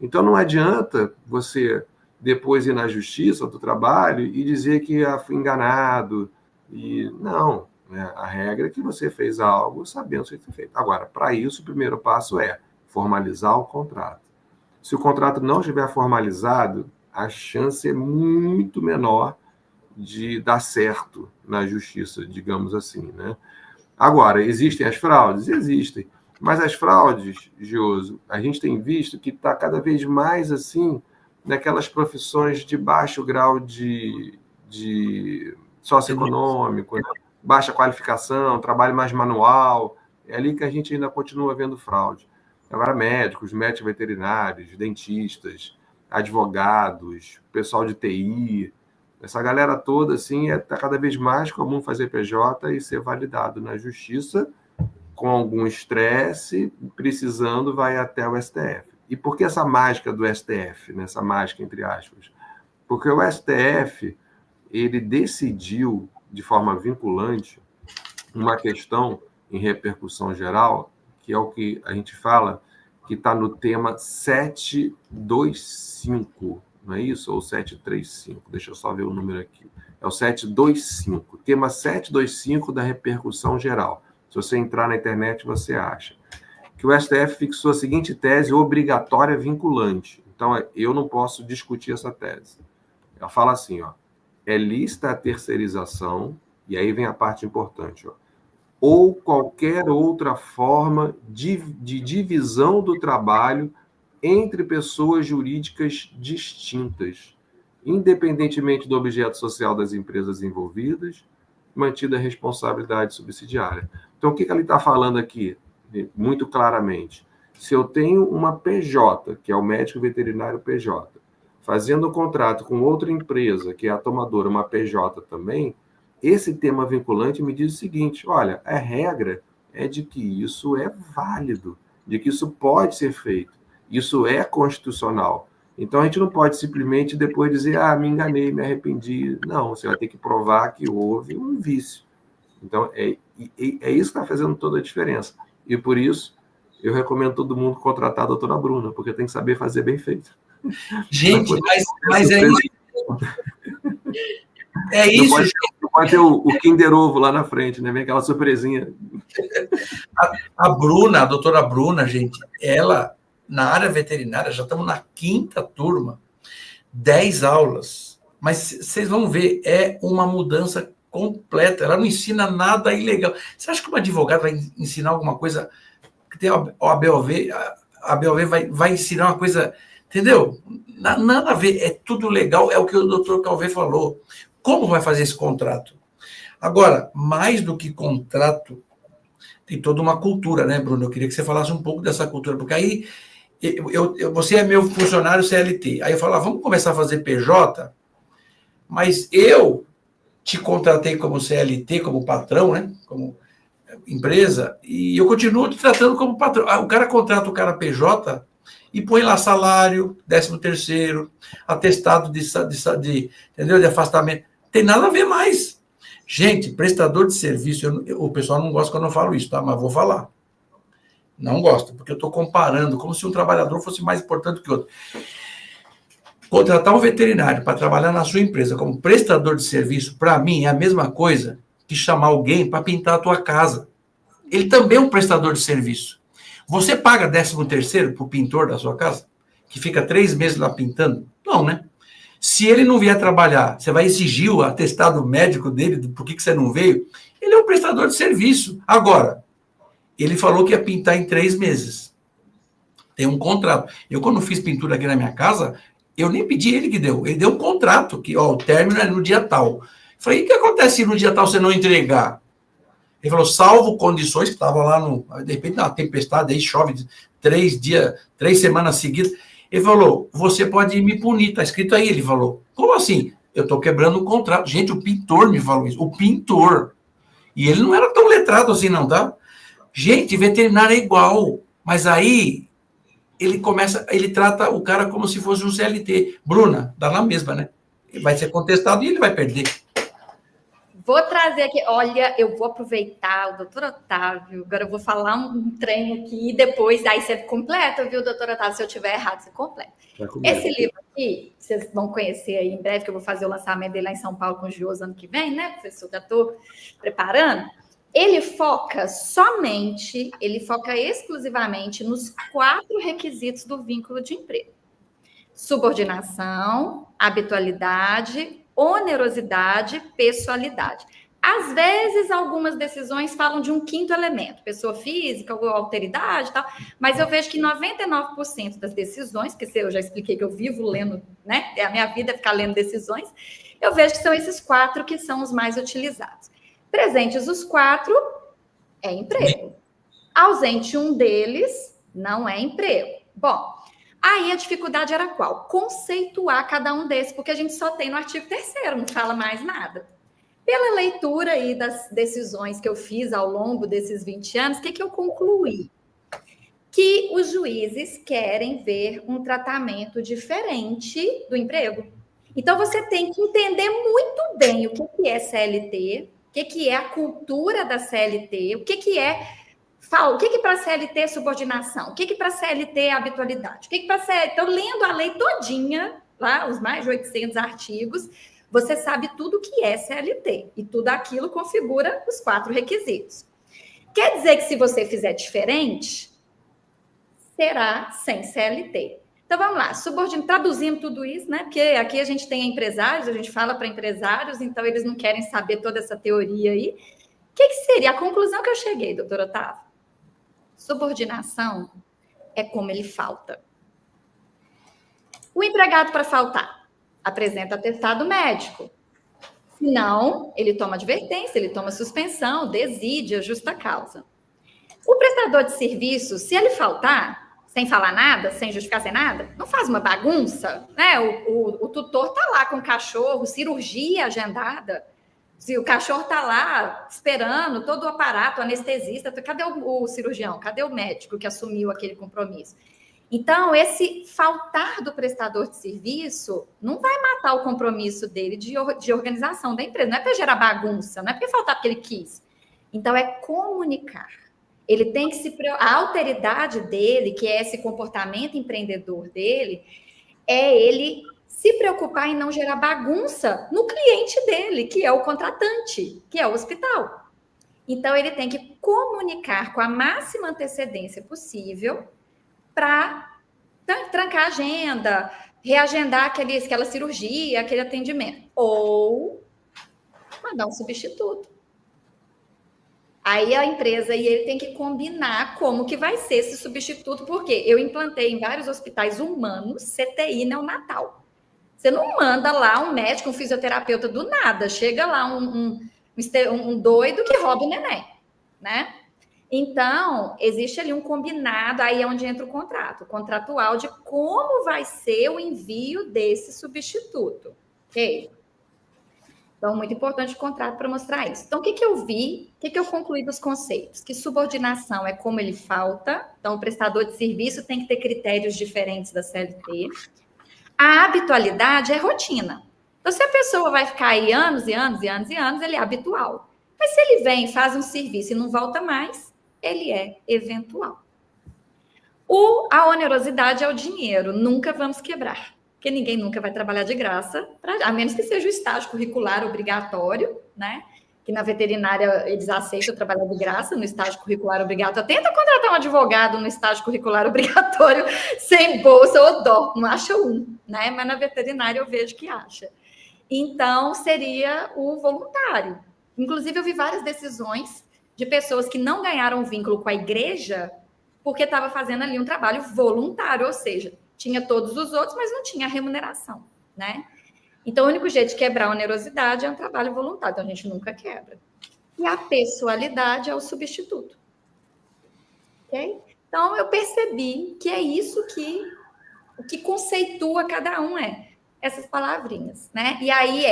Então não adianta você depois ir na justiça do trabalho e dizer que fui enganado. E não, né? A regra é que você fez algo sabendo o que foi feito. Agora, para isso, o primeiro passo é formalizar o contrato. Se o contrato não estiver formalizado, a chance é muito menor de dar certo na justiça, digamos assim, né? Agora, existem as fraudes? Existem. Mas as fraudes, Gioso, a gente tem visto que está cada vez mais assim naquelas profissões de baixo grau de socioeconômico, né? Baixa qualificação, trabalho mais manual. É ali que a gente ainda continua vendo fraude. Agora, médicos veterinários, dentistas, advogados, pessoal de TI, essa galera toda, assim, está cada vez mais comum fazer PJ e ser validado na justiça, com algum estresse, precisando, vai até o STF. E por que essa mágica do STF, né? Essa mágica entre aspas? Porque o STF, ele decidiu, de forma vinculante, uma questão em repercussão geral, que é o que a gente fala, que está no tema 725 não é isso? Ou 735? Deixa eu só ver o número aqui. É o 725. Tema 725 da repercussão geral. Se você entrar na internet, você acha. Que o STF fixou a seguinte tese obrigatória vinculante. Então, eu não posso discutir essa tese. Ela fala assim, ó, é lícita a terceirização, e aí vem a parte importante, ó, ou qualquer outra forma de divisão do trabalho entre pessoas jurídicas distintas, independentemente do objeto social das empresas envolvidas, mantida a responsabilidade subsidiária. Então, o que ele está falando aqui, muito claramente? Se eu tenho uma PJ, que é o médico veterinário PJ, fazendo um contrato com outra empresa, que é a tomadora, uma PJ também, esse tema vinculante me diz o seguinte, olha, a regra é de que isso é válido, de que isso pode ser feito, isso é constitucional. Então, a gente não pode simplesmente depois dizer, me enganei, me arrependi. Não, você vai ter que provar que houve um vício. Então, é isso que está fazendo toda a diferença. E por isso, eu recomendo todo mundo contratar a doutora Bruna, porque tem que saber fazer bem feito. Gente, mas é isso. É isso. Pode ter o Kinder Ovo lá na frente, né? Vem aquela surpresinha. A Bruna, a doutora Bruna, gente, ela, na área veterinária, já estamos na 5ª turma, 10 aulas. Mas vocês vão ver, é uma mudança completa. Ela não ensina nada ilegal. Você acha que uma advogada vai ensinar alguma coisa que tem a BOV? A BOV vai ensinar uma coisa, entendeu? Nada a ver, é tudo legal, é o que o doutor Calvé falou. Como vai fazer esse contrato? Agora, mais do que contrato, tem toda uma cultura, né, Bruno? Eu queria que você falasse um pouco dessa cultura, porque aí você é meu funcionário CLT. Aí eu falo, vamos começar a fazer PJ, mas eu te contratei como CLT, como patrão, né? Como empresa, e eu continuo te tratando como patrão. O cara contrata o cara PJ e põe lá salário, 13º, atestado entendeu? De afastamento. Tem nada a ver mais. Gente, prestador de serviço, o pessoal não gosta quando eu falo isso, tá? Mas vou falar. Não gosta, porque eu estou comparando, como se um trabalhador fosse mais importante que outro. Contratar um veterinário para trabalhar na sua empresa como prestador de serviço, para mim, é a mesma coisa que chamar alguém para pintar a tua casa. Ele também é um prestador de serviço. Você paga 13º para o pintor da sua casa, que fica 3 meses lá pintando? Não, né? Se ele não vier trabalhar, você vai exigir o atestado médico dele, por que você não veio? Ele é um prestador de serviço. Agora, ele falou que ia pintar em 3 meses. Tem um contrato. Eu, quando fiz pintura aqui na minha casa, eu nem pedi ele que deu. Ele deu um contrato, que o término é no dia tal. Eu falei, e o que acontece se no dia tal você não entregar? Ele falou, salvo condições, que estava lá, de repente, uma tempestade, aí chove 3 semanas seguidas. Ele falou, você pode me punir, está escrito aí. Ele falou, como assim? Eu estou quebrando o contrato. Gente, o pintor me falou isso, o pintor. E ele não era tão letrado assim, não, tá? Gente, veterinário é igual, mas aí ele trata o cara como se fosse um CLT. Bruna, dá na mesma, né? Ele vai ser contestado e ele vai perder. Vou trazer aqui, olha, eu vou aproveitar o doutor Otávio, agora eu vou falar um trem aqui e depois, aí você completa, viu, doutor Otávio? Se eu tiver errado, você completa. Esse livro aqui, vocês vão conhecer aí em breve, que eu vou fazer o lançamento dele lá em São Paulo com o Gioso ano que vem, né, professor? Já estou preparando. Ele foca exclusivamente nos 4 requisitos do vínculo de emprego. Subordinação, habitualidade, onerosidade, pessoalidade. Às vezes, algumas decisões falam de um 5º elemento, pessoa física, alteridade e tal, mas eu vejo que 99% das decisões, que eu já expliquei que eu vivo lendo, né? A minha vida é ficar lendo decisões, eu vejo que são esses 4 que são os mais utilizados. Presentes os 4, é emprego. Ausente um deles, não é emprego. Bom, aí a dificuldade era qual? Conceituar cada um desses, porque a gente só tem no artigo 3º, não fala mais nada. Pela leitura aí das decisões que eu fiz ao longo desses 20 anos, o que eu concluí? Que os juízes querem ver um tratamento diferente do emprego. Então, você tem que entender muito bem o que é CLT, o que é a cultura da CLT, o que para CLT é subordinação, o que para CLT é habitualidade, o que para CLT... Então, lendo a lei todinha, lá os mais de 800 artigos, você sabe tudo o que é CLT. E tudo aquilo configura os 4 requisitos. Quer dizer que se você fizer diferente, será sem CLT. Então, vamos lá, traduzindo tudo isso, né? Porque aqui a gente tem empresários, a gente fala para empresários, então eles não querem saber toda essa teoria aí. O que seria a conclusão que eu cheguei, doutor Otávio? Subordinação é como ele falta. O empregado, para faltar, apresenta atestado médico. Se não, ele toma advertência, ele toma suspensão, desídia, justa causa. O prestador de serviço, se ele faltar, sem falar nada, sem justificar, sem nada, não faz uma bagunça, né? O tutor está lá com o cachorro, cirurgia agendada. Se o cachorro está lá esperando, todo o aparato, o anestesista, cadê o cirurgião? Cadê o médico que assumiu aquele compromisso? Então, esse faltar do prestador de serviço não vai matar o compromisso dele de organização da empresa. Não é para gerar bagunça, não é para faltar porque ele quis. Então, é comunicar. Ele tem que a alteridade dele, que é esse comportamento empreendedor dele, é ele se preocupar em não gerar bagunça no cliente dele, que é o contratante, que é o hospital. Então, ele tem que comunicar com a máxima antecedência possível para trancar a agenda, reagendar aquela cirurgia, aquele atendimento. Ou mandar um substituto. Aí a empresa e ele tem que combinar como que vai ser esse substituto, porque eu implantei em vários hospitais humanos CTI neonatal. Você não manda lá um médico, um fisioterapeuta do nada. Chega lá um doido que rouba o neném, né? Então, existe ali um combinado, aí é onde entra o contrato, contratual de como vai ser o envio desse substituto, ok? Então, muito importante o contrato para mostrar isso. Então, o que eu vi, o que eu concluí dos conceitos? Que subordinação é como ele falta, então o prestador de serviço tem que ter critérios diferentes da CLT. A habitualidade é rotina. Então, se a pessoa vai ficar aí anos e anos e anos e anos, ele é habitual. Mas se ele vem, faz um serviço e não volta mais, ele é eventual. A onerosidade é o dinheiro, nunca vamos quebrar, porque ninguém nunca vai trabalhar de graça, a menos que seja o estágio curricular obrigatório, né? Que na veterinária eles aceitam trabalhar de graça no estágio curricular obrigatório. Tenta contratar um advogado no estágio curricular obrigatório sem bolsa ou dó, não acha né? Mas na veterinária eu vejo que acha. Então, seria o voluntário. Inclusive, eu vi várias decisões de pessoas que não ganharam vínculo com a igreja porque estava fazendo ali um trabalho voluntário, ou seja, tinha todos os outros, mas não tinha remuneração, né? Então, o único jeito de quebrar a onerosidade é um trabalho voluntário, então a gente nunca quebra. E a pessoalidade é o substituto. Ok? Então, eu percebi que é isso que o que conceitua cada um essas palavrinhas, né? E aí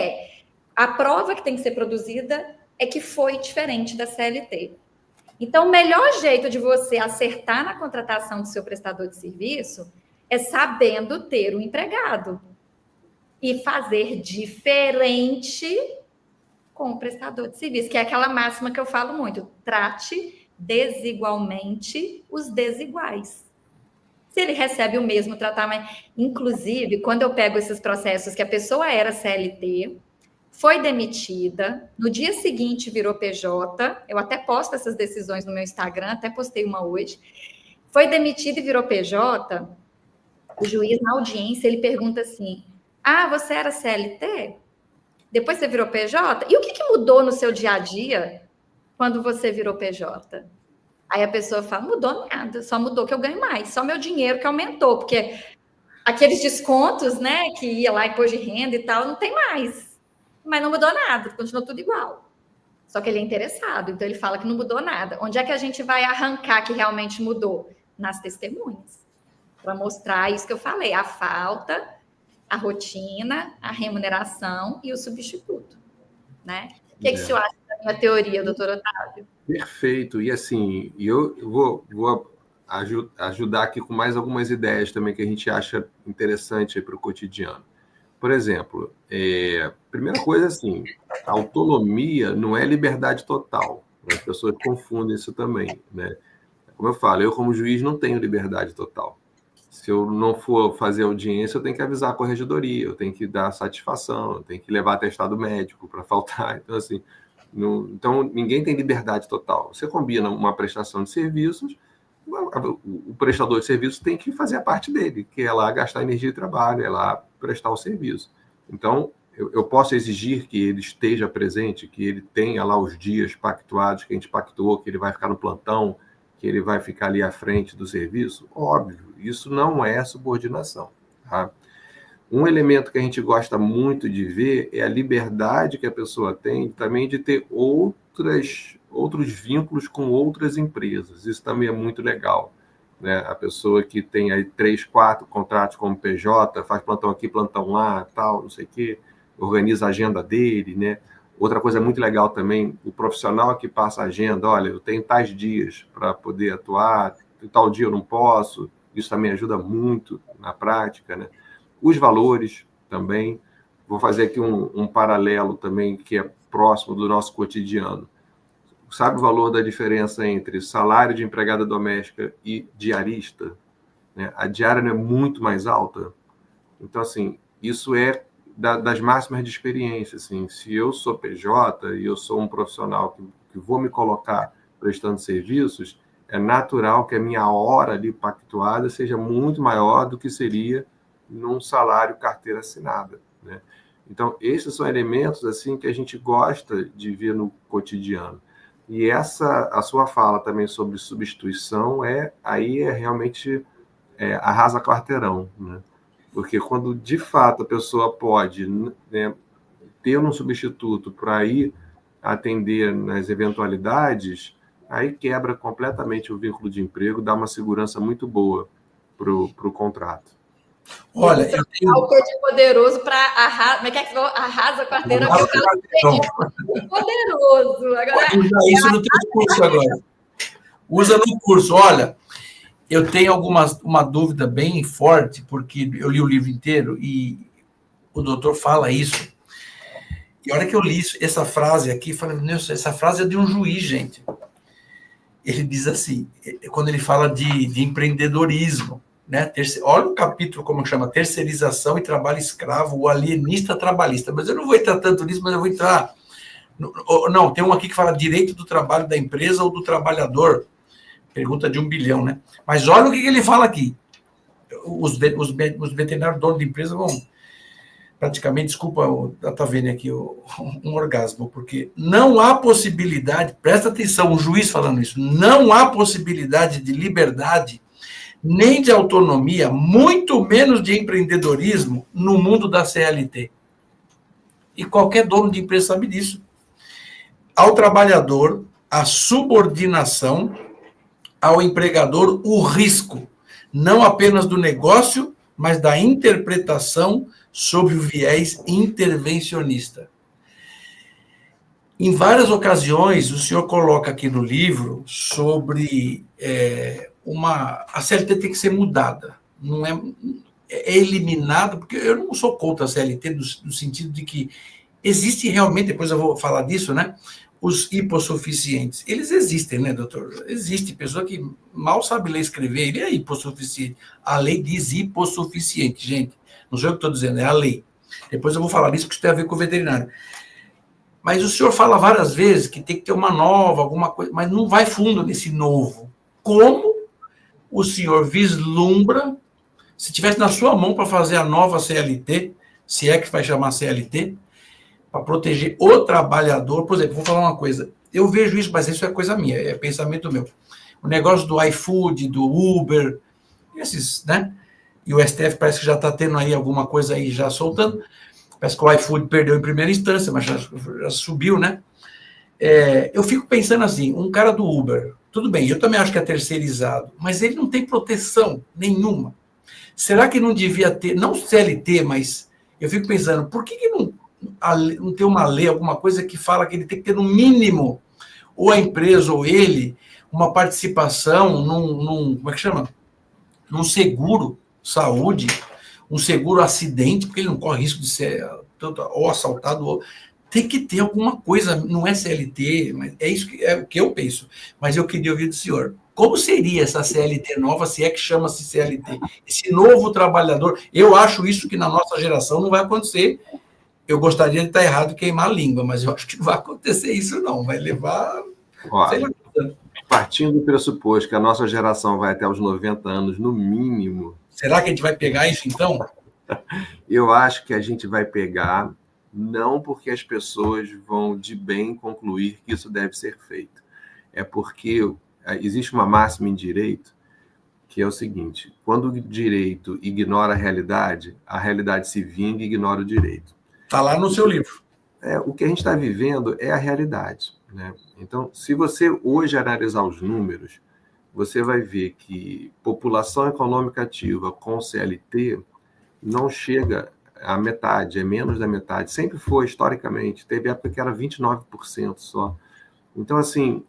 a prova que tem que ser produzida é que foi diferente da CLT. Então, o melhor jeito de você acertar na contratação do seu prestador de serviço é sabendo ter um empregado e fazer diferente com o prestador de serviço, que é aquela máxima que eu falo muito, trate desigualmente os desiguais. Se ele recebe o mesmo tratamento, inclusive, quando eu pego esses processos que a pessoa era CLT, foi demitida, no dia seguinte virou PJ, eu até posto essas decisões no meu Instagram, até postei uma hoje, foi demitida e virou PJ, o juiz na audiência, ele pergunta assim, você era CLT? Depois você virou PJ? E o que mudou no seu dia a dia quando você virou PJ? Aí a pessoa fala, mudou nada, só mudou que eu ganho mais, só meu dinheiro que aumentou, porque aqueles descontos, né, que ia lá imposto de renda e tal, não tem mais. Mas não mudou nada, continuou tudo igual. Só que ele é interessado, então ele fala que não mudou nada. Onde é que a gente vai arrancar que realmente mudou? Nas testemunhas. Para mostrar isso que eu falei, a falta, a rotina, a remuneração e o substituto, né? O que o senhor acha da minha teoria, doutor Otávio? Perfeito. E assim, eu vou ajudar aqui com mais algumas ideias também que a gente acha interessante para o cotidiano. Por exemplo, primeira coisa assim, a autonomia não é liberdade total. As pessoas confundem isso também, né? Como eu falo, eu como juiz não tenho liberdade total. Se eu não for fazer audiência, eu tenho que avisar a corregedoria, eu tenho que dar satisfação, eu tenho que levar atestado médico para faltar. Então, assim, então ninguém tem liberdade total. Você combina uma prestação de serviços, o prestador de serviços tem que fazer a parte dele, que é lá gastar energia e trabalho, é lá prestar o serviço. Então, eu posso exigir que ele esteja presente, que ele tenha lá os dias pactuados, que a gente pactuou, que ele vai ficar no plantão, que ele vai ficar ali à frente do serviço? Óbvio, isso não é subordinação. Tá? Um elemento que a gente gosta muito de ver é a liberdade que a pessoa tem também de ter outros vínculos com outras empresas. Isso também é muito legal. Né? A pessoa que tem aí 3, 4 contratos como PJ, faz plantão aqui, plantão lá, tal, não sei o quê, organiza a agenda dele, né? Outra coisa muito legal também, o profissional que passa a agenda, olha, eu tenho tais dias para poder atuar, tal dia eu não posso, isso também ajuda muito na prática, né? Os valores também, vou fazer aqui um paralelo também que é próximo do nosso cotidiano. Sabe o valor da diferença entre salário de empregada doméstica e diarista? Né? A diária não é muito mais alta. Então, assim, isso é das máximas de experiência. Assim, se eu sou PJ e eu sou um profissional que vou me colocar prestando serviços, é natural que a minha hora ali pactuada seja muito maior do que seria num salário carteira assinada. Né? Então, esses são elementos assim que a gente gosta de ver no cotidiano. E a sua fala também sobre substituição aí realmente arrasa quarteirão, né? Porque quando, de fato, a pessoa pode, né, ter um substituto para ir atender nas eventualidades, aí quebra completamente o vínculo de emprego, dá uma segurança muito boa para o contrato. Olha, eu tenho... O que de poderoso para arrasa a quarteira. Poderoso. Agora, pode usar isso no teu curso agora. Usa no curso. Olha, eu tenho uma dúvida bem forte, porque eu li o livro inteiro e o doutor fala isso. E a hora que eu li essa frase aqui, eu falei, essa frase é de um juiz, gente. Ele diz assim, quando ele fala de empreendedorismo, né? Olha o capítulo, como chama, terceirização e trabalho escravo, o alienista trabalhista. Mas eu não vou entrar tanto nisso, mas eu vou entrar... Não, tem um aqui que fala direito do trabalho da empresa ou do trabalhador. Pergunta de 1 bilhão, né? Mas olha o que ele fala aqui. Os veterinários donos de empresa vão praticamente, desculpa, tá vendo aqui um orgasmo, porque não há possibilidade, presta atenção, o juiz falando isso, não há possibilidade de liberdade, nem de autonomia, muito menos de empreendedorismo no mundo da CLT. E qualquer dono de empresa sabe disso. Ao trabalhador, a subordinação, ao empregador o risco, não apenas do negócio, mas da interpretação sob o viés intervencionista. Em várias ocasiões, o senhor coloca aqui no livro sobre a CLT tem que ser mudada, não é eliminada, porque eu não sou contra a CLT no sentido de que existe realmente, depois eu vou falar disso, né? Os hipossuficientes. Eles existem, né, doutor? Existe pessoa que mal sabe ler e escrever, ele é hipossuficiente. A lei diz hipossuficiente, gente. Não sou eu que estou dizendo, é a lei. Depois eu vou falar disso, porque isso tem a ver com o veterinário. Mas o senhor fala várias vezes que tem que ter uma nova, alguma coisa, mas não vai fundo nesse novo. Como o senhor vislumbra, se tivesse na sua mão para fazer a nova CLT, se é que vai chamar CLT, para proteger o trabalhador. Por exemplo, vou falar uma coisa. Eu vejo isso, mas isso é coisa minha, é pensamento meu. O negócio do iFood, do Uber, esses, né? E o STF parece que já está tendo aí alguma coisa aí já soltando. Parece que o iFood perdeu em primeira instância, mas já subiu, né? Eu fico pensando assim, um cara do Uber, tudo bem, eu também acho que é terceirizado, mas ele não tem proteção nenhuma. Será que não devia ter, não CLT, mas eu fico pensando, por que não tem uma lei, alguma coisa que fala que ele tem que ter no mínimo, ou a empresa ou ele, uma participação como é que chama? Num seguro saúde, um seguro acidente, porque ele não corre risco de ser ou assaltado, tem que ter alguma coisa, não é CLT, mas é isso que, é o que eu penso. Mas eu queria ouvir do senhor. Como seria essa CLT nova, se é que chama-se CLT? Esse novo trabalhador, eu acho isso que na nossa geração não vai acontecer. Eu gostaria de estar errado e queimar a língua, mas eu acho que não vai acontecer isso, não. Vai levar. Sei lá. Partindo do pressuposto que a nossa geração vai até os 90 anos, no mínimo. Será que a gente vai pegar isso, então? Eu acho que a gente vai pegar, não porque as pessoas vão de bem concluir que isso deve ser feito. É porque existe uma máxima em direito que é o seguinte: quando o direito ignora a realidade se vinga e ignora o direito. Está lá no seu livro. O que a gente está vivendo é a realidade, né? Então, se você hoje analisar os números, você vai ver que população econômica ativa com CLT não chega à metade, é menos da metade. Sempre foi, historicamente. Teve época que era 29% só. Então, assim,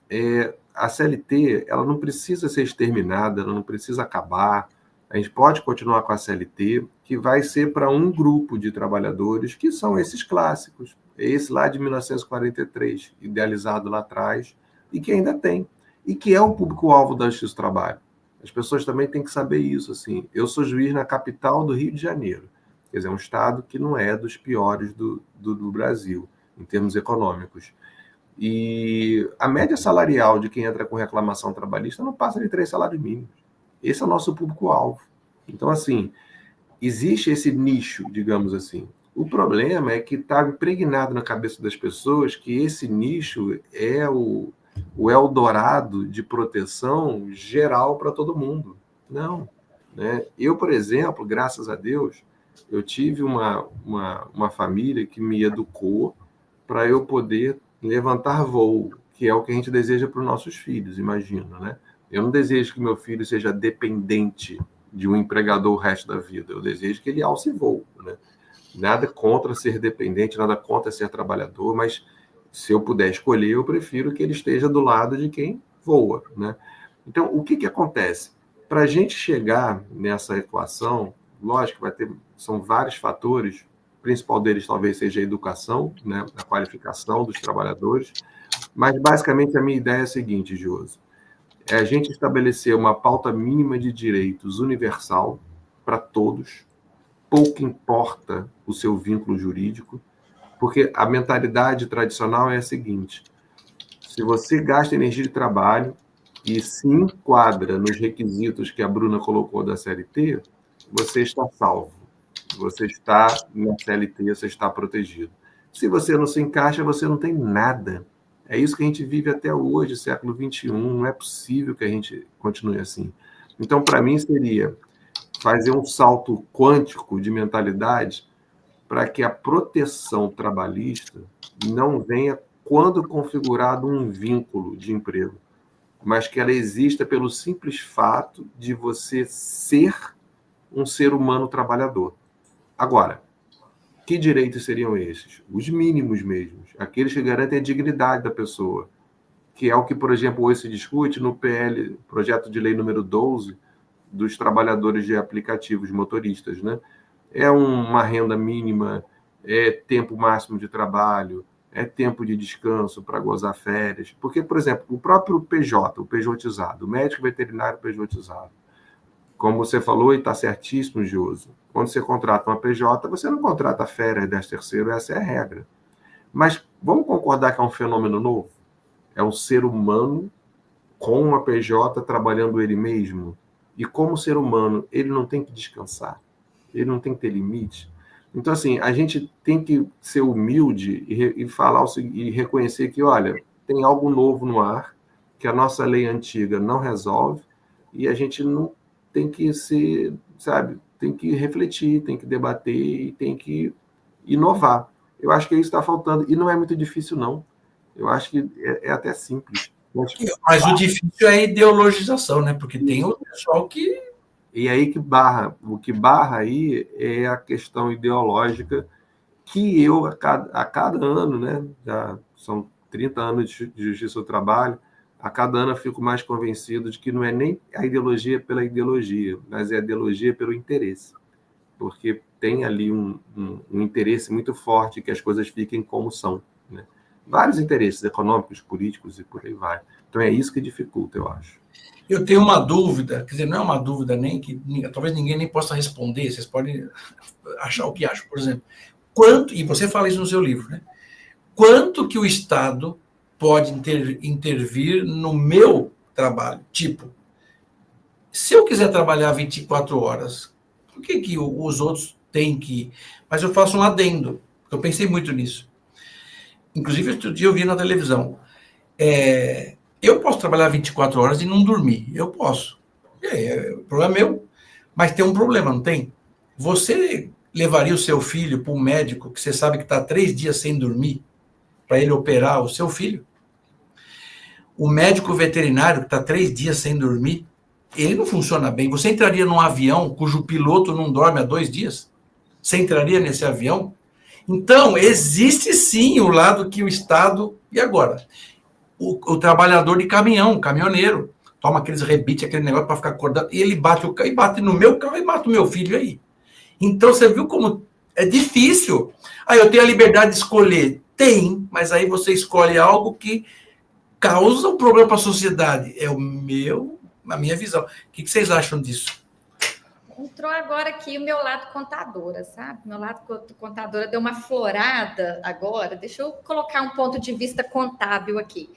a CLT, ela não precisa ser exterminada, ela não precisa acabar. A gente pode continuar com a CLT, que vai ser para um grupo de trabalhadores, que são esses clássicos. Esse lá de 1943, idealizado lá atrás, e que ainda tem. E que é o público-alvo da Justiça do Trabalho. As pessoas também têm que saber isso. Assim. Eu sou juiz na capital do Rio de Janeiro, quer dizer, um estado que não é dos piores do Brasil, em termos econômicos. E a média salarial de quem entra com reclamação trabalhista não passa de 3 salários mínimos. Esse é o nosso público-alvo. Então, assim, existe esse nicho, digamos assim. O problema é que está impregnado na cabeça das pessoas que esse nicho é o Eldorado de proteção geral para todo mundo. Não. Né? Eu, por exemplo, graças a Deus, eu tive uma família que me educou para eu poder levantar voo, que é o que a gente deseja para os nossos filhos, imagina, né? Eu não desejo que meu filho seja dependente de um empregador o resto da vida. Eu desejo que ele alce voo, né? Nada contra ser dependente, nada contra ser trabalhador, mas se eu puder escolher, eu prefiro que ele esteja do lado de quem voa, né? Então, o que acontece? Para a gente chegar nessa equação, lógico que são vários fatores, o principal deles talvez seja a educação, né? A qualificação dos trabalhadores, mas basicamente a minha ideia é a seguinte, Josi: é a gente estabelecer uma pauta mínima de direitos universal para todos, pouco importa o seu vínculo jurídico, porque a mentalidade tradicional é a seguinte: se você gasta energia de trabalho e se enquadra nos requisitos que a Bruna colocou da CLT, você está salvo. Você está na CLT, você está protegido. Se você não se encaixa, você não tem nada. É isso que a gente vive até hoje, século XXI. Não é possível que a gente continue assim. Então, para mim, seria fazer um salto quântico de mentalidade para que a proteção trabalhista não venha quando configurado um vínculo de emprego, mas que ela exista pelo simples fato de você ser um ser humano trabalhador. Agora, que direitos seriam esses? Os mínimos mesmos, aqueles que garantem a dignidade da pessoa, que é o que, por exemplo, hoje se discute no PL, projeto de lei número 12, dos trabalhadores de aplicativos motoristas, né? É uma renda mínima, é tempo máximo de trabalho, é tempo de descanso para gozar férias. Porque, por exemplo, o próprio PJ, o PJizado, o médico veterinário PJizado, como você falou, e está certíssimo, Joso, quando você contrata uma PJ, você não contrata férias 13º, essa é a regra. Mas vamos concordar que é um fenômeno novo? É um ser humano com uma PJ trabalhando ele mesmo. E como ser humano, ele não tem que descansar. Ele não tem que ter limite. Então, assim, a gente tem que ser humilde e falar e reconhecer que, olha, tem algo novo no ar, que a nossa lei antiga não resolve, e a gente não tem que ser, sabe, tem que refletir, tem que debater e tem que inovar. Eu acho que isso está faltando. E não é muito difícil, não. Eu acho que é até simples. Mas o difícil é a ideologização, né? Porque tem o pessoal que... E aí que barra. O que barra aí é a questão ideológica que eu, a cada ano, né? Já são 30 anos de justiça do trabalho, a cada ano eu fico mais convencido de que não é nem a ideologia pela ideologia, mas é a ideologia pelo interesse. Porque tem ali um interesse muito forte que as coisas fiquem como são. né? Vários interesses econômicos, políticos e por aí vai. Então é isso que dificulta, eu acho. Eu tenho uma dúvida, quer dizer, não é uma dúvida nem que talvez ninguém nem possa responder, vocês podem achar o que acham, por exemplo. Quanto, e você fala isso no seu livro, né? Quanto que o Estado pode intervir no meu trabalho? Tipo, se eu quiser trabalhar 24 horas, por que os outros têm que... Mas eu faço um adendo, eu pensei muito nisso. Inclusive, outro dia eu vi na televisão. Eu posso trabalhar 24 horas e não dormir. Eu posso. O problema é meu. Mas tem um problema, não tem? Você levaria o seu filho para um médico que você sabe que está 3 dias sem dormir para ele operar o seu filho? O médico veterinário que está 3 dias sem dormir, ele não funciona bem. Você entraria num avião cujo piloto não dorme há 2 dias? Você entraria nesse avião? Então, existe sim o lado que o Estado... E agora? O trabalhador de caminhão, o caminhoneiro, toma aqueles rebites, aquele negócio para ficar acordado, e ele bate o carro, e bate no meu carro e mata o meu filho aí. Então, você viu como é difícil. Eu tenho a liberdade de escolher. Tem, mas aí você escolhe algo que causa um problema para a sociedade. É a minha visão. O que vocês acham disso? Entrou agora aqui o meu lado contadora, sabe? Meu lado contadora deu uma florada agora. Deixa eu colocar um ponto de vista contábil aqui.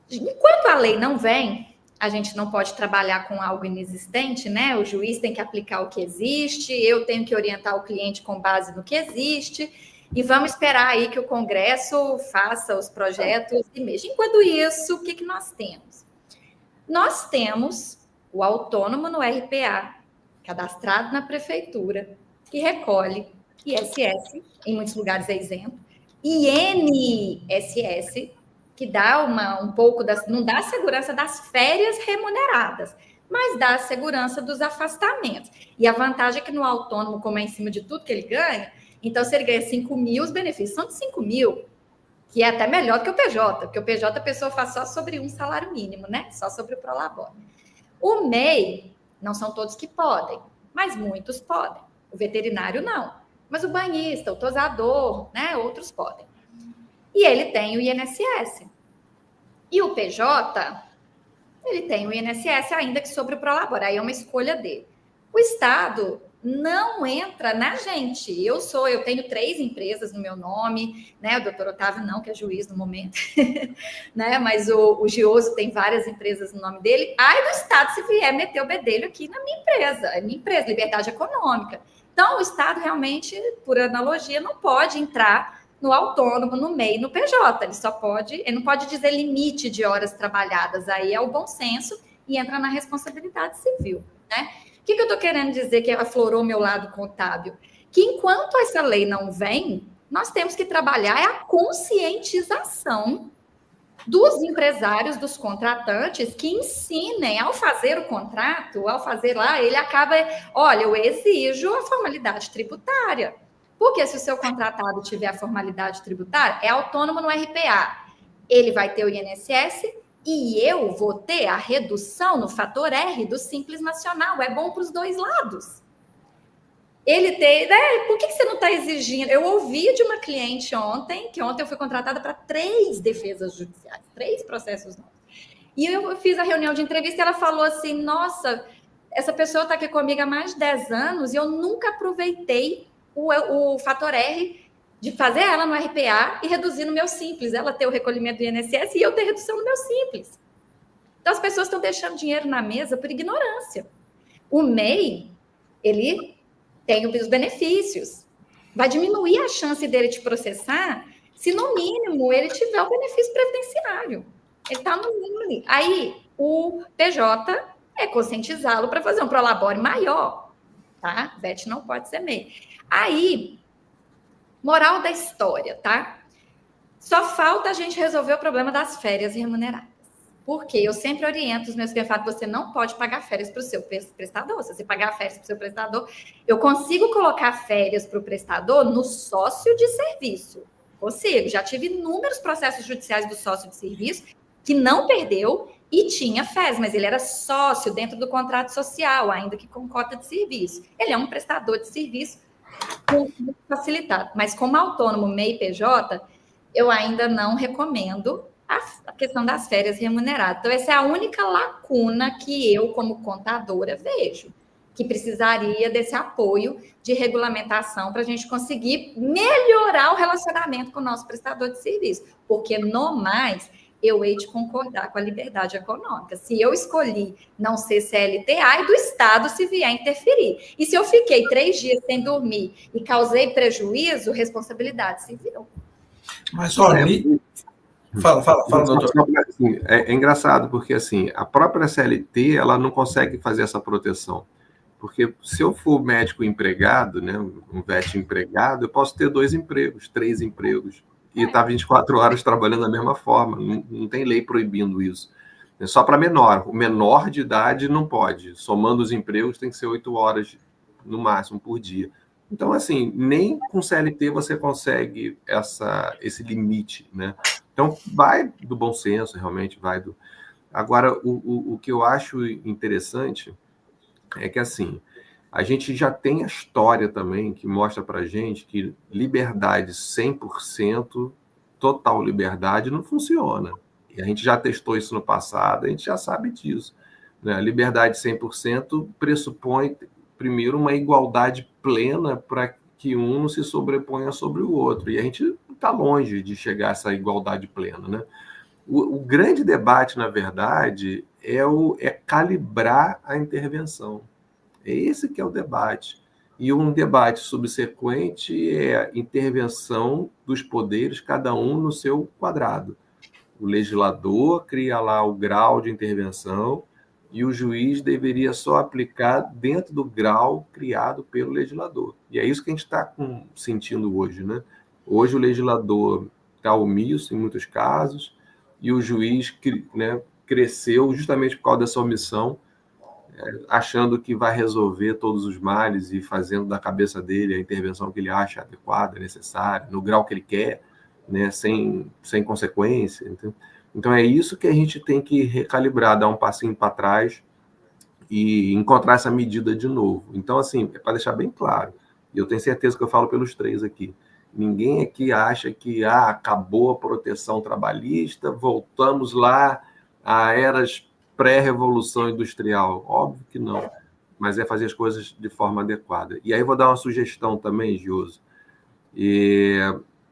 Enquanto a lei não vem, a gente não pode trabalhar com algo inexistente, né? O juiz tem que aplicar o que existe, eu tenho que orientar o cliente com base no que existe, e vamos esperar aí que o Congresso faça os projetos e mexa. Enquanto isso, o que nós temos? Nós temos o autônomo no RPA, cadastrado na prefeitura, que recolhe ISS, em muitos lugares é isento, INSS, que dá um pouco, não dá a segurança das férias remuneradas, mas dá a segurança dos afastamentos. E a vantagem é que no autônomo, como é em cima de tudo que ele ganha, então se ele ganha 5 mil, os benefícios são de 5 mil, que é até melhor do que o PJ, porque o PJ a pessoa faz só sobre um salário mínimo, né? Só sobre o Prolabore. O MEI, não são todos que podem, mas muitos podem. O veterinário não, mas o banhista, o tosador, né? Outros podem. E ele tem o INSS. E o PJ, ele tem o INSS ainda que sobre o Prolabore, aí é uma escolha dele. O Estado não entra na gente. Eu tenho 3 empresas no meu nome, né? O doutor Otávio não, que é juiz no momento, né? Mas o Gioso tem várias empresas no nome dele. Aí do Estado, se vier meter o bedelho aqui na minha empresa, Liberdade Econômica. Então, o Estado realmente, por analogia, não pode entrar no autônomo, no MEI, no PJ. Ele não pode dizer limite de horas trabalhadas. Aí é o bom senso e entra na responsabilidade civil, né? O que eu estou querendo dizer que aflorou o meu lado contábil? Que enquanto essa lei não vem, nós temos que trabalhar a conscientização dos empresários, dos contratantes, que ensinem ao fazer o contrato, ao fazer lá, ele acaba, olha, eu exijo a formalidade tributária. Porque se o seu contratado tiver a formalidade tributária, é autônomo no RPA, ele vai ter o INSS e eu vou ter a redução no fator R do Simples Nacional. É bom para os 2 lados. Ele tem... por que você não está exigindo? Eu ouvi de uma cliente ontem, que ontem eu fui contratada para 3 defesas judiciais, 3 processos novos. E eu fiz a reunião de entrevista e ela falou assim, nossa, essa pessoa está aqui comigo há mais de 10 anos e eu nunca aproveitei o fator R de fazer ela no RPA e reduzir no meu Simples, ela ter o recolhimento do INSS e eu ter redução no meu Simples. Então, as pessoas estão deixando dinheiro na mesa por ignorância. O MEI, ele tem os benefícios. Vai diminuir a chance dele te processar se, no mínimo, ele tiver o benefício previdenciário. Ele está no mínimo ali. Aí, o PJ é conscientizá-lo para fazer um Prolabore maior. Tá? VET não pode ser MEI. Aí, moral da história, tá? Só falta a gente resolver o problema das férias remuneradas. Porque eu sempre oriento os meus clientes, você não pode pagar férias para o seu prestador. Se você pagar férias para o seu prestador, eu consigo colocar férias para o prestador no sócio de serviço. Consigo. Já tive inúmeros processos judiciais do sócio de serviço que não perdeu e tinha férias, mas ele era sócio dentro do contrato social, ainda que com cota de serviço. Ele é um prestador de serviço facilitado. Mas como autônomo, MEI e PJ, eu ainda não recomendo a questão das férias remuneradas. Então, essa é a única lacuna que eu, como contadora, vejo, que precisaria desse apoio de regulamentação para a gente conseguir melhorar o relacionamento com o nosso prestador de serviço. Porque, no mais, eu hei de concordar com a liberdade econômica. Se eu escolhi não ser CLT, ai do Estado se vier interferir. E se eu fiquei 3 dias sem dormir e causei prejuízo, responsabilidade civil. Mas, olha, fala, doutor. Assim, é engraçado, porque assim, a própria CLT ela não consegue fazer essa proteção. Porque se eu for médico empregado, né, um VET empregado, eu posso ter 2 empregos, 3 empregos, e estar 24 horas trabalhando da mesma forma. Não tem lei proibindo isso. É só para menor. O menor de idade não pode. Somando os empregos, tem que ser 8 horas no máximo por dia. Então, assim, nem com CLT você consegue esse limite, né? Então, vai do bom senso, realmente, vai do... Agora, o que eu acho interessante é que, assim, a gente já tem a história também que mostra para a gente que liberdade 100%, total liberdade, não funciona. E a gente já testou isso no passado, a gente já sabe disso, né? A liberdade 100% pressupõe, primeiro, uma igualdade plena para que um não se sobreponha sobre o outro. E a gente está longe de chegar a essa igualdade plena, né? O grande debate, na verdade, é calibrar a intervenção. É esse que é o debate. E um debate subsequente é a intervenção dos poderes, cada um no seu quadrado. O legislador cria lá o grau de intervenção e o juiz deveria só aplicar dentro do grau criado pelo legislador. E é isso que a gente está sentindo hoje, né? Hoje o legislador está omisso em muitos casos e o juiz, né, cresceu justamente por causa dessa omissão, achando que vai resolver todos os males e fazendo da cabeça dele a intervenção que ele acha adequada, necessária, no grau que ele quer, né, sem consequência. Então é isso que a gente tem que recalibrar, dar um passinho para trás e encontrar essa medida de novo. Então, assim, é para deixar bem claro, e eu tenho certeza que eu falo pelos 3 aqui, ninguém aqui acha que acabou a proteção trabalhista, voltamos lá a eras pré-revolução industrial. Óbvio que não, mas é fazer as coisas de forma adequada. E aí eu vou dar uma sugestão também, Gioso.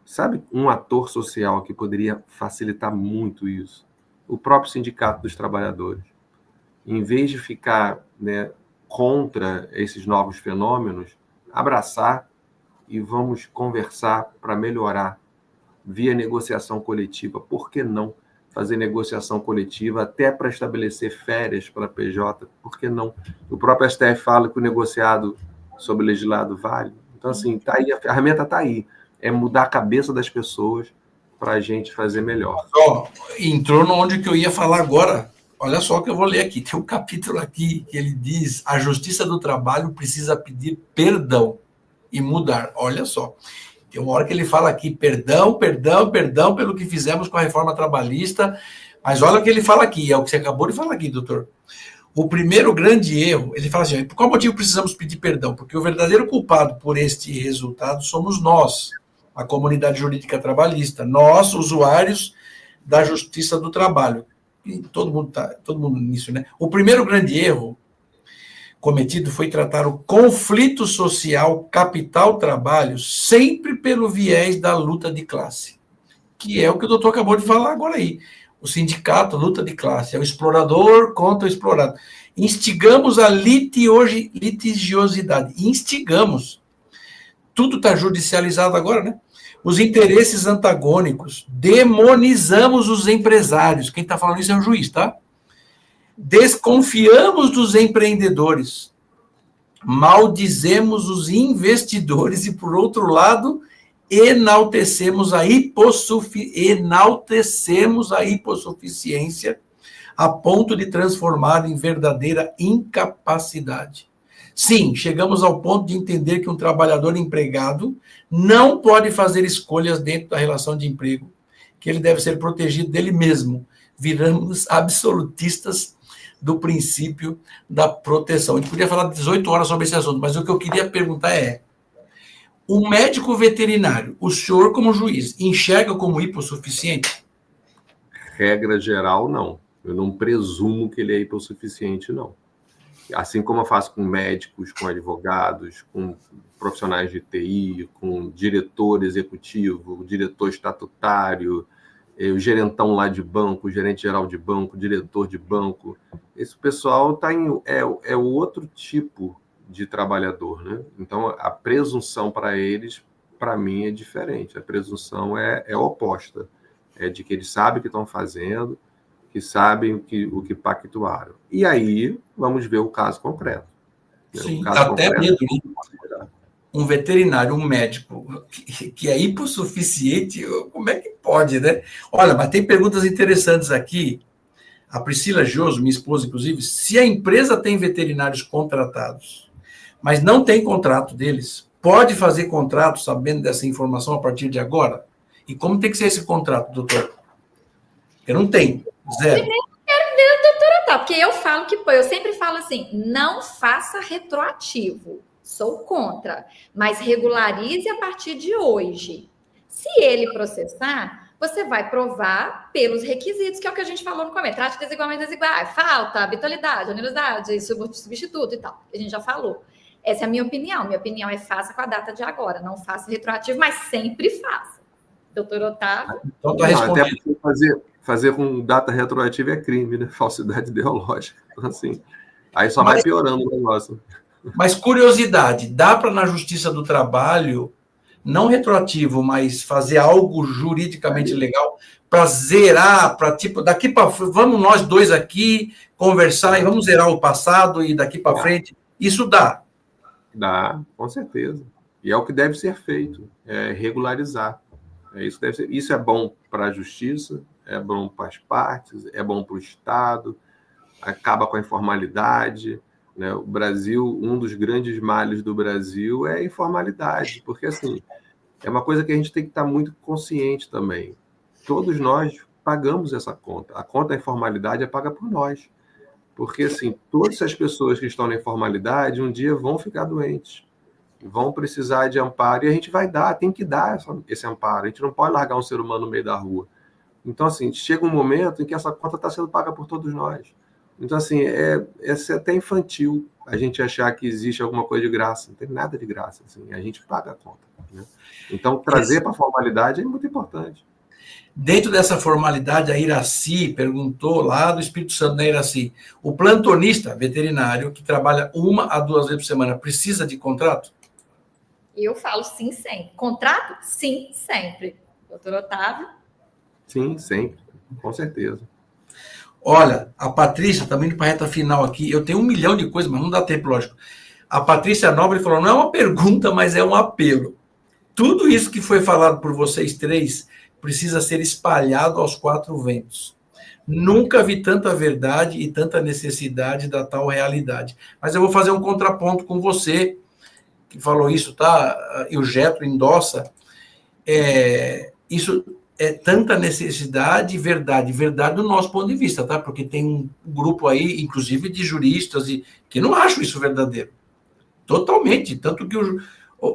Sabe um ator social que poderia facilitar muito isso? O próprio Sindicato dos Trabalhadores. Em vez de ficar, né, contra esses novos fenômenos, abraçar e vamos conversar para melhorar via negociação coletiva. Por que não fazer negociação coletiva até para estabelecer férias para a PJ? Por que não? O próprio STF fala que o negociado sobre o legislado vale. Então, assim, tá aí, a ferramenta está aí. É mudar a cabeça das pessoas para a gente fazer melhor. Entrou onde que eu ia falar agora. Olha só o que eu vou ler aqui. Tem um capítulo aqui que ele diz: a Justiça do Trabalho precisa pedir perdão e mudar. Olha só. Tem uma hora que ele fala aqui, perdão pelo que fizemos com a reforma trabalhista, mas olha o que ele fala aqui, é o que você acabou de falar aqui, doutor. O primeiro grande erro, ele fala assim, por qual motivo precisamos pedir perdão? Porque o verdadeiro culpado por este resultado somos nós, a comunidade jurídica trabalhista, nós, usuários da Justiça do Trabalho. E todo mundo nisso, né? O primeiro grande erro cometido foi tratar o conflito social capital-trabalho sempre pelo viés da luta de classe, que é o que o doutor acabou de falar agora aí. O sindicato, luta de classe, é o explorador contra o explorado. Instigamos a litigiosidade, instigamos. Tudo está judicializado agora, né? Os interesses antagônicos, demonizamos os empresários. Quem está falando isso é o juiz, tá? Desconfiamos dos empreendedores, maldizemos os investidores e, por outro lado, enaltecemos a hipossuficiência a ponto de transformar em verdadeira incapacidade. Sim, chegamos ao ponto de entender que um trabalhador empregado não pode fazer escolhas dentro da relação de emprego, que ele deve ser protegido dele mesmo. Viramos absolutistas do princípio da proteção. A gente podia falar 18 horas sobre esse assunto, mas o que eu queria perguntar é, O médico veterinário, o senhor como juiz, enxerga como hipossuficiente? Regra geral, não. Eu não presumo que ele é hipossuficiente, não. Assim como eu faço com médicos, com advogados, com profissionais de TI, com diretor executivo, diretor estatutário, o gerentão lá de banco, o gerente geral de banco, diretor de banco. Esse pessoal é outro tipo de trabalhador, né? Então, a presunção para eles, para mim, é diferente. A presunção é oposta. É de que eles sabem o que estão fazendo, que sabem o que pactuaram. E aí, vamos ver o caso concreto. Sim, até medo, né? Um veterinário, um médico que é hipossuficiente, como é que pode, né? Olha, mas tem perguntas interessantes aqui. A Priscila Joso, minha esposa, inclusive, se a empresa tem veterinários contratados, mas não tem contrato deles, pode fazer contrato sabendo dessa informação a partir de agora? E como tem que ser esse contrato, doutor? Porque não tem, zero. Primeiro, eu quero ver a doutora Otávio, porque eu falo que, eu sempre falo assim, não faça retroativo. Sou contra, mas regularize a partir de hoje. Se ele processar, você vai provar pelos requisitos, que é o que a gente falou no começo. Trate desigualmente desigual, falta, habitualidade, onerosidade, substituto e tal. A gente já falou. Essa é a minha opinião. Minha opinião é faça com a data de agora. Não faça retroativo, mas sempre faça. Doutor Otávio? Então tá respondido. Até porque fazer com data retroativa é crime, né? Falsidade ideológica. Então, assim, aí só vai piorando o negócio. Mas curiosidade, dá para na Justiça do Trabalho, não retroativo, mas fazer algo juridicamente legal para zerar, para tipo, daqui para vamos nós dois aqui conversar e vamos zerar o passado e daqui para frente. Isso dá? Dá, com certeza. E é o que deve ser feito, é regularizar. Isso deve ser. Isso é bom para a justiça, é bom para as partes, é bom para o Estado, acaba com a informalidade. Né? O Brasil, um dos grandes males do Brasil é a informalidade, porque assim, é uma coisa que a gente tem que estar muito consciente também. Todos nós pagamos essa conta. A conta da informalidade é paga por nós. Porque assim, todas as pessoas que estão na informalidade um dia vão ficar doentes, vão precisar de amparo, e a gente vai dar, tem que dar esse amparo. A gente não pode largar um ser humano no meio da rua. Então, assim, chega um momento em que essa conta está sendo paga por todos nós. Então, assim, é até infantil a gente achar que existe alguma coisa de graça. Não tem nada de graça. Assim, a gente paga a conta. Né? Então, trazer para a formalidade é muito importante. Dentro dessa formalidade, a Iraci perguntou lá do Espírito Santo, né, Iraci? O plantonista veterinário que trabalha 1 a 2 vezes por semana precisa de contrato? Eu falo sim, sempre. Contrato? Sim, sempre. Doutor Otávio? Sim, sempre. Com certeza. Olha, a Patrícia, também indo para a reta final aqui, eu tenho 1 milhão de coisas, mas não dá tempo, lógico. A Patrícia Nobre falou, não é uma pergunta, mas é um apelo. Tudo isso que foi falado por vocês três precisa ser espalhado aos 4 ventos. Nunca vi tanta verdade e tanta necessidade da tal realidade. Mas eu vou fazer um contraponto com você, que falou isso, tá? E o Getro endossa. Isso é tanta necessidade e verdade do nosso ponto de vista, tá? Porque tem um grupo aí, inclusive de juristas, que não acham isso verdadeiro. Totalmente. Tanto que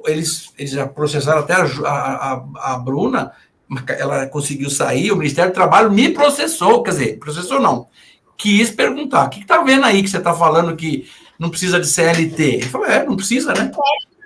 eles já processaram até a Bruna, ela conseguiu sair, o Ministério do Trabalho me processou, quer dizer, processou não, quis perguntar, o que está vendo aí que você está falando que não precisa de CLT? Ele falou, não precisa, né?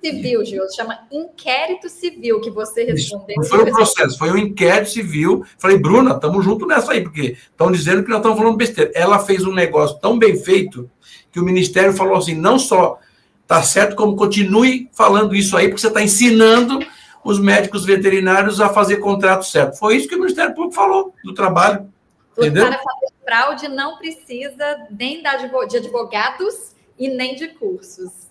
Civil, Gil, chama inquérito civil, que você respondeu. Não foi um processo, foi um inquérito civil. Falei, Bruna, estamos juntos nessa aí, porque estão dizendo que nós estamos falando besteira. Ela fez um negócio tão bem feito que o Ministério falou assim, não só está certo, como continue falando isso aí, porque você está ensinando os médicos veterinários a fazer contrato certo. Foi isso que o Ministério Público falou do trabalho. Entendeu? Para fazer fraude não precisa nem de advogados e nem de cursos.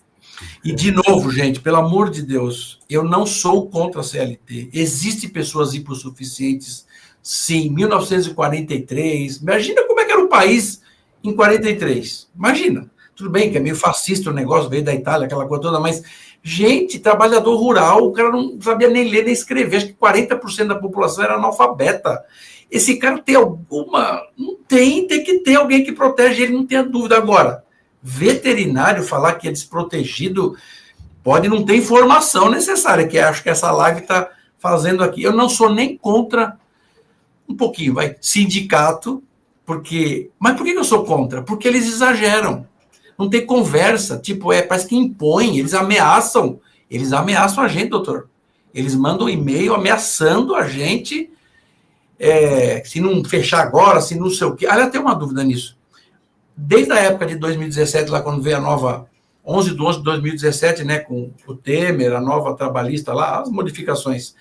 E, de novo, gente, pelo amor de Deus, eu não sou contra a CLT. Existem pessoas hipossuficientes, sim. 1943, imagina como é que era o país em 43. Imagina. Tudo bem que é meio fascista o negócio, veio da Itália, aquela coisa toda, mas, gente, trabalhador rural, o cara não sabia nem ler nem escrever, acho que 40% da população era analfabeta. Esse cara tem alguma... Não tem que ter alguém que protege ele, não tenha dúvida. Agora, veterinário falar que é desprotegido, Pode não ter informação necessária, que acho que essa live está fazendo aqui. Eu não sou nem contra, um pouquinho, sindicato, porque... Mas por que eu sou contra? Porque eles exageram. Não tem conversa, parece que impõem, eles ameaçam a gente, doutor. Eles mandam um e-mail ameaçando a gente, se não fechar agora, se não sei o quê. Aliás, tem uma dúvida nisso. Desde a época de 2017, lá quando veio a nova 11/12/2017, né, com o Temer, a nova trabalhista lá, as modificações.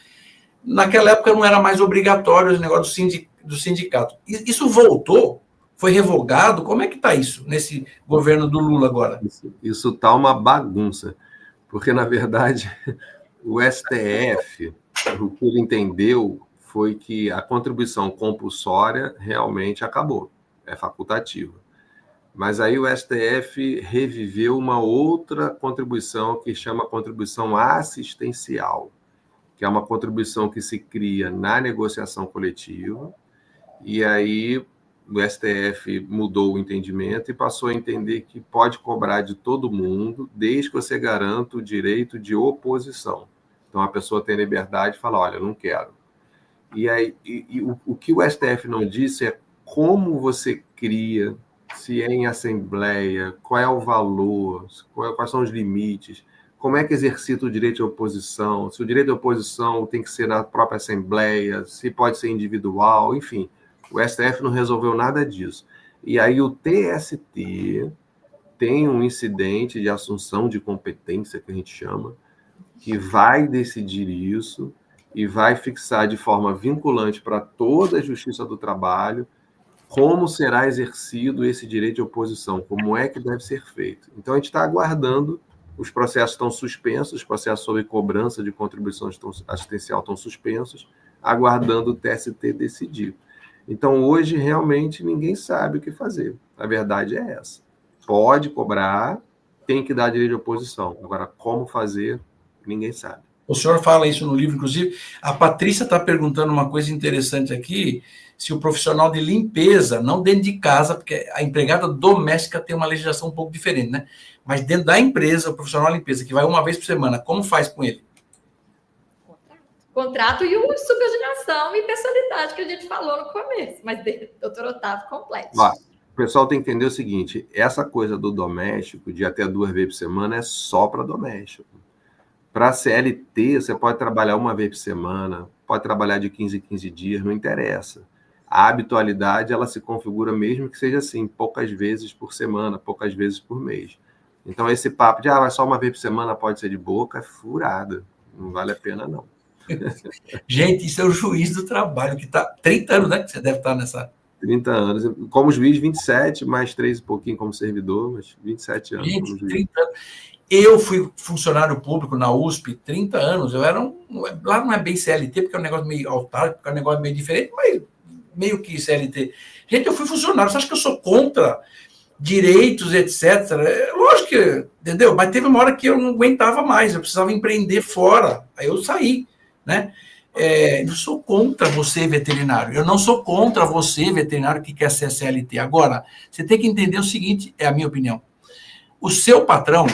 Naquela época não era mais obrigatório o negócio do sindicato. Isso voltou? Foi revogado? Como é que está isso nesse governo do Lula agora? Isso está uma bagunça, porque, na verdade, o STF, o que ele entendeu foi que a contribuição compulsória realmente acabou, é facultativa. Mas aí o STF reviveu uma outra contribuição que chama contribuição assistencial, que é uma contribuição que se cria na negociação coletiva, e aí o STF mudou o entendimento e passou a entender que pode cobrar de todo mundo, desde que você garanta o direito de oposição. Então a pessoa tem liberdade de falar, olha, não quero. E aí o que o STF não disse é como você cria, se é em assembleia, qual é o valor, quais são os limites, como é que exercita o direito de oposição, se o direito de oposição tem que ser na própria assembleia, se pode ser individual, enfim. O STF não resolveu nada disso. E aí o TST tem um incidente de assunção de competência, que a gente chama, que vai decidir isso e vai fixar de forma vinculante para toda a Justiça do Trabalho como será exercido esse direito de oposição, como é que deve ser feito. Então, a gente está aguardando, os processos estão suspensos, os processos sobre cobrança de contribuição assistencial estão suspensos, aguardando o TST decidir. Então, hoje, realmente, ninguém sabe o que fazer. A verdade é essa. Pode cobrar, tem que dar direito de oposição. Agora, como fazer, ninguém sabe. O senhor fala isso no livro, inclusive. A Patrícia está perguntando uma coisa interessante aqui, se o profissional de limpeza, não dentro de casa, porque a empregada doméstica tem uma legislação um pouco diferente, né? Mas dentro da empresa, o profissional de limpeza, que vai uma vez por semana, como faz com ele? Contrato e uma subordinação e personalidade que a gente falou no começo. Mas, doutor Otávio, complete. O pessoal tem que entender o seguinte, essa coisa do doméstico, de até 2 vezes por semana, é só para doméstico. Para CLT, você pode trabalhar 1 vez por semana, pode trabalhar de 15 em 15 dias, não interessa. A habitualidade, ela se configura mesmo que seja assim, poucas vezes por semana, poucas vezes por mês. Então, esse papo de, só 1 vez por semana pode ser de boca, é furada. Não vale a pena, não. Gente, isso é o juiz do trabalho, que está 30 anos, né? Que você deve estar nessa... 30 anos. Como juiz, 27, mais 3 e pouquinho como servidor, mas 27 anos. Gente, como juiz. 30 anos. Eu fui funcionário público na USP 30 anos. Eu era lá não é bem CLT, porque é um negócio meio autárquico, é um negócio meio diferente, mas meio que CLT. Gente, eu fui funcionário. Você acha que eu sou contra direitos, etc? Lógico que, entendeu? Mas teve uma hora que eu não aguentava mais, eu precisava empreender fora. Aí eu saí, né? Eu sou contra você, veterinário. Eu não sou contra você, veterinário, que quer ser CLT. Agora, você tem que entender o seguinte, é a minha opinião. O seu patrão,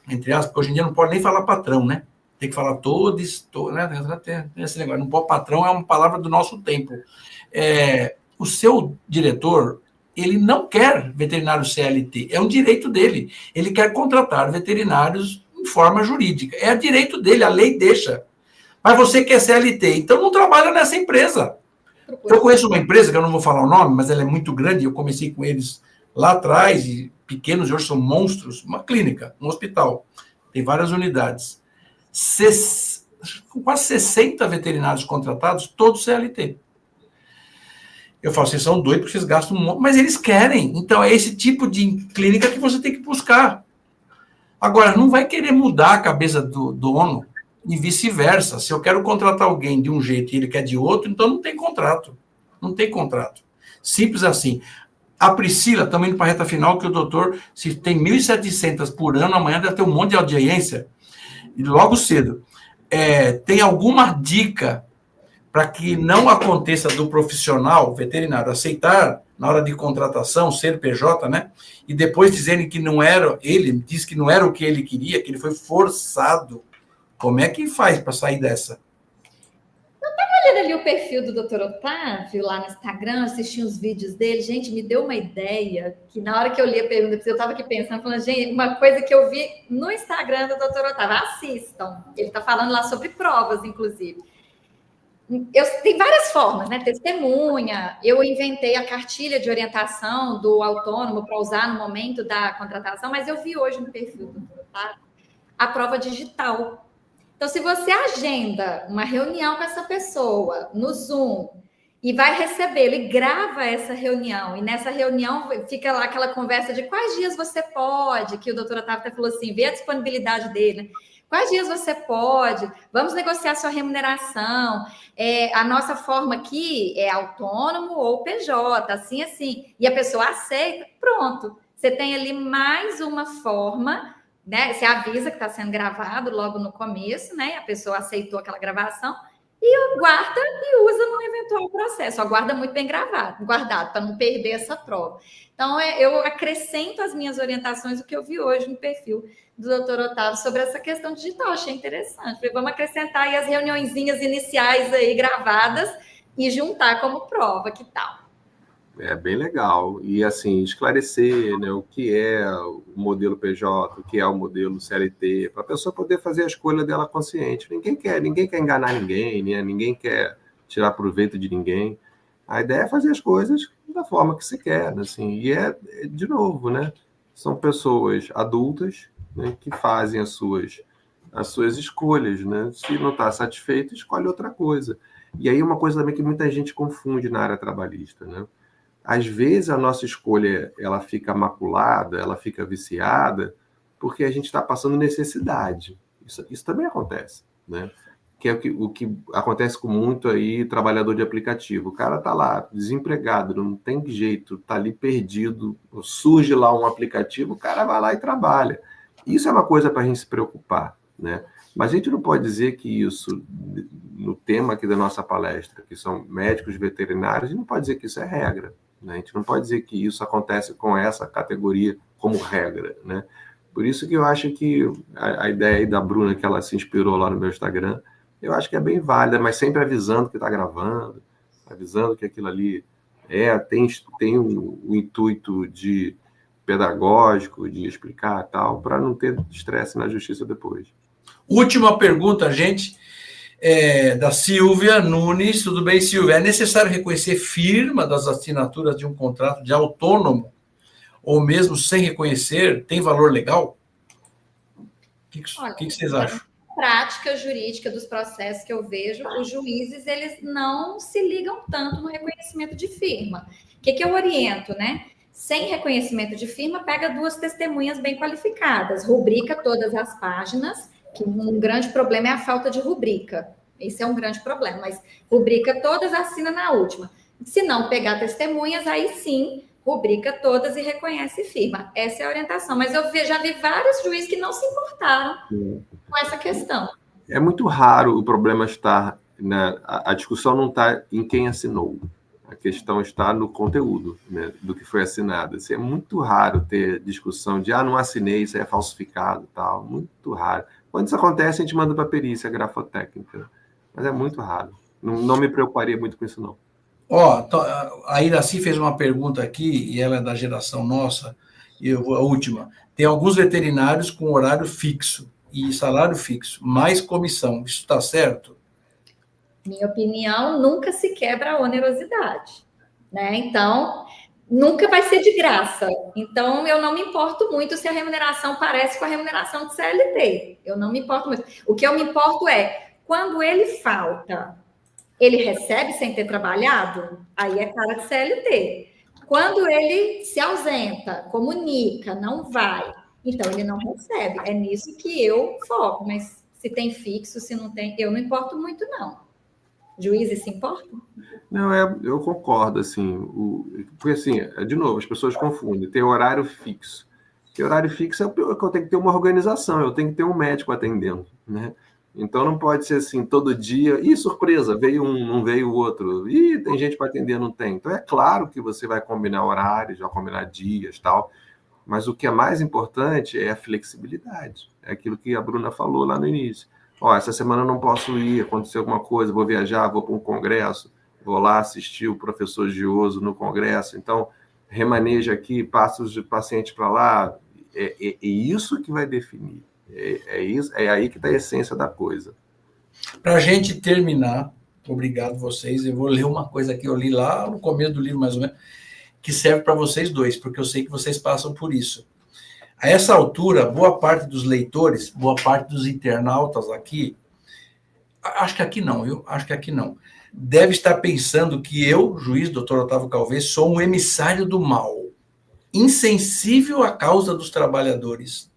entre aspas, porque hoje em dia não pode nem falar patrão, né? Tem que falar todos, né? Tem esse negócio. Não pode patrão, é uma palavra do nosso tempo. O seu diretor, ele não quer veterinário CLT, é um direito dele. Ele quer contratar veterinários em forma jurídica. É direito dele, a lei deixa. Mas você quer CLT, então não trabalha nessa empresa. Eu conheço uma empresa, que eu não vou falar o nome, mas ela é muito grande, eu comecei com eles lá atrás, e pequenos, hoje são monstros, uma clínica, um hospital, tem várias unidades. Com quase 60 veterinários contratados, todos CLT. Eu falo, vocês são doidos porque vocês gastam um monte, mas eles querem. Então, é esse tipo de clínica que você tem que buscar. Agora, não vai querer mudar a cabeça do dono e vice-versa. Se eu quero contratar alguém de um jeito e ele quer de outro, então não tem contrato. Não tem contrato. Simples assim. A Priscila, também indo para a reta final, que o doutor, se tem 1.700 por ano, amanhã deve ter um monte de audiência, e logo cedo. Tem alguma dica para que não aconteça do profissional veterinário aceitar, na hora de contratação, ser PJ, né? E depois dizerem que não era, ele disse que não era o que ele queria, que ele foi forçado. Como é que faz para sair dessa? Olhando ali o perfil do Dr. Otávio lá no Instagram, assisti uns vídeos dele, gente, me deu uma ideia que na hora que eu li a pergunta, eu estava aqui pensando, falando, gente, uma coisa que eu vi no Instagram do Dr. Otávio, assistam. Ele está falando lá sobre provas, inclusive. Tem várias formas, né? Testemunha, eu inventei a cartilha de orientação do autônomo para usar no momento da contratação, mas eu vi hoje no perfil do Dr. Otávio a prova digital. Então, se você agenda uma reunião com essa pessoa no Zoom e vai recebê-lo e grava essa reunião, e nessa reunião fica lá aquela conversa de quais dias você pode, que o doutor Otávio até falou assim, vê a disponibilidade dele, né? Quais dias você pode, vamos negociar sua remuneração, a nossa forma aqui é autônomo ou PJ, assim, assim, e a pessoa aceita, pronto, você tem ali mais uma forma, né? Você avisa que está sendo gravado logo no começo, né? A pessoa aceitou aquela gravação e guarda e usa no eventual processo. Guarda muito bem guardado, para não perder essa prova. Então, eu acrescento as minhas orientações, o que eu vi hoje no perfil do Dr. Otávio sobre essa questão digital. Achei interessante. Falei, vamos acrescentar aí as reuniõezinhas iniciais aí gravadas e juntar como prova, que tal? É bem legal. E, assim, esclarecer, né, o que é o modelo PJ, o que é o modelo CLT, para a pessoa poder fazer a escolha dela consciente. Ninguém quer enganar ninguém, né? Ninguém quer tirar proveito de ninguém. A ideia é fazer as coisas da forma que se quer, assim. E de novo, né? São pessoas adultas, né, que fazem as suas escolhas, né? Se não está satisfeito, escolhe outra coisa. E aí uma coisa também que muita gente confunde na área trabalhista, né? Às vezes a nossa escolha ela fica maculada, ela fica viciada, porque a gente está passando necessidade. Isso também acontece, né? Que é o que acontece com muito aí trabalhador de aplicativo. O cara está lá, desempregado, não tem jeito, está ali perdido, surge lá um aplicativo, o cara vai lá e trabalha. Isso é uma coisa para a gente se preocupar, né? Mas a gente não pode dizer que isso, no tema aqui da nossa palestra, que são médicos veterinários, a gente não pode dizer que isso é regra, né? A gente não pode dizer que isso acontece com essa categoria como regra, né? Por isso que eu acho que a ideia aí da Bruna, que ela se inspirou lá no meu Instagram, eu acho que é bem válida, mas sempre avisando que está gravando, avisando que aquilo ali tem um intuito de pedagógico, de explicar tal, para não ter estresse na justiça depois. Última pergunta, gente, da Silvia Nunes. Tudo bem, Silvia? É necessário reconhecer firma das assinaturas de um contrato de autônomo, ou mesmo sem reconhecer, tem valor legal? O que vocês acham? Prática jurídica dos processos que eu vejo, os juízes, eles não se ligam tanto no reconhecimento de firma. O que eu oriento, né? Sem reconhecimento de firma, pega 2 testemunhas bem qualificadas, rubrica todas as páginas, que um grande problema é a falta de rubrica. Esse é um grande problema, mas rubrica todas, assina na última. Se não pegar testemunhas, aí sim, rubrica todas e reconhece firma. Essa é a orientação. Mas eu já vi vários juízes que não se importaram com essa questão. É muito raro o problema estar... A discussão não está em quem assinou. A questão está no conteúdo, né, do que foi assinado. Assim, é muito raro ter discussão de não assinei, isso aí é falsificado, tal. Muito raro. Quando isso acontece, a gente manda para a perícia grafotécnica. Mas é muito raro. Não me preocuparia muito com isso, não. A Iraci fez uma pergunta aqui, e ela é da geração nossa, e a última. Tem alguns veterinários com horário fixo e salário fixo, mais comissão. Isso está certo? Minha opinião, nunca se quebra a onerosidade, né? Então, nunca vai ser de graça. Então, eu não me importo muito se a remuneração parece com a remuneração de CLT. Eu não me importo muito. O que eu me importo é, quando ele falta, ele recebe sem ter trabalhado? Aí é cara de CLT. Quando ele se ausenta, comunica, não vai, então ele não recebe. É nisso que eu foco. Mas se tem fixo, se não tem, eu não importo muito, não. Juízes se importam? Não, eu concordo, assim, porque assim, de novo, as pessoas confundem, tem horário fixo. Que horário fixo é que eu tenho que ter uma organização, eu tenho que ter um médico atendendo, né? Então não pode ser assim, todo dia. Ih, surpresa, veio um, não veio o outro. Ih, tem gente para atender, não tem. Então é claro que você vai combinar horários, vai combinar dias, tal. Mas o que é mais importante é a flexibilidade. É aquilo que a Bruna falou lá no início. Ó, essa semana eu não posso ir, aconteceu alguma coisa, vou viajar, vou para um congresso, vou lá assistir o professor Gioso no congresso. Então, remaneja aqui, passa os pacientes para lá. É isso que vai definir. É aí que está a essência da coisa. Para a gente terminar, obrigado vocês, eu vou ler uma coisa que eu li lá no começo do livro, mais ou menos, que serve para vocês dois, porque eu sei que vocês passam por isso. A essa altura, boa parte dos leitores, boa parte dos internautas aqui, acho que aqui não, viu? Acho que aqui não. Deve estar pensando que eu, juiz Dr. Otávio Calvez, sou um emissário do mal, insensível à causa dos trabalhadores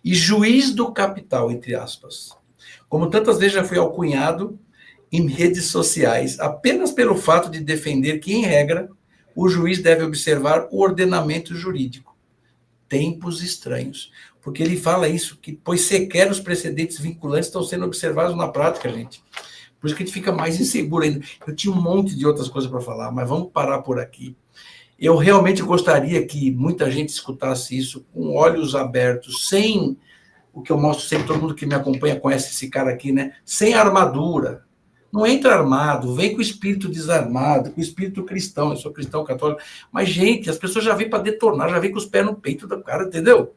e juiz do capital, entre aspas. Como tantas vezes já fui alcunhado em redes sociais, apenas pelo fato de defender que, em regra, o juiz deve observar o ordenamento jurídico. Tempos estranhos. Porque ele fala isso, que pois sequer os precedentes vinculantes estão sendo observados na prática, gente. Por isso que a gente fica mais inseguro ainda. Eu tinha um monte de outras coisas para falar, mas vamos parar por aqui. Eu realmente gostaria que muita gente escutasse isso com olhos abertos, sem o que eu mostro sempre, todo mundo que me acompanha conhece esse cara aqui, né? Sem armadura. Não entra armado, vem com o espírito desarmado, com o espírito cristão. Eu sou cristão católico. Mas, gente, as pessoas já vêm para detonar, já vêm com os pés no peito do cara, entendeu?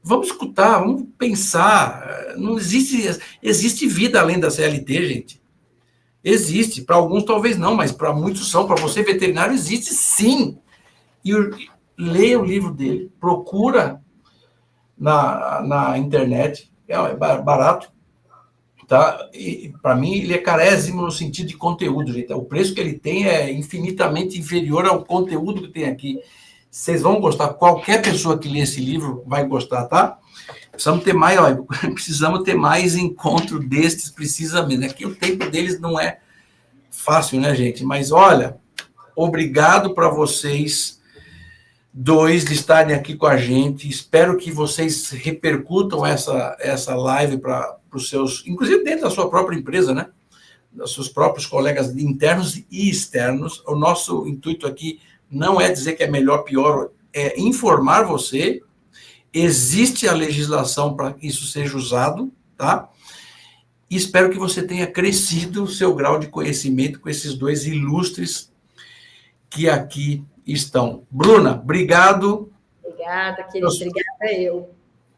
Vamos escutar, vamos pensar. Não existe vida além da CLT, gente. Existe. Para alguns, talvez não, mas para muitos são. Para você, veterinário, existe sim. E leia o livro dele, procura na internet, é barato. Tá? E para mim ele é carésimo no sentido de conteúdo, gente. O preço que ele tem é infinitamente inferior ao conteúdo que tem aqui. Vocês vão gostar, qualquer pessoa que lê esse livro vai gostar, tá? Precisamos ter mais encontro destes, precisamente, né? Que o tempo deles não é fácil, né, gente? Mas olha, obrigado para vocês dois de estarem aqui com a gente. Espero que vocês repercutam essa live para os seus, inclusive dentro da sua própria empresa, né? Dos seus próprios colegas internos e externos. O nosso intuito aqui não é dizer que é melhor, pior, é informar você. Existe a legislação para que isso seja usado, tá? E espero que você tenha crescido o seu grau de conhecimento com esses dois ilustres que aqui estão. Bruna, obrigado. Obrigada, querido. Obrigada eu.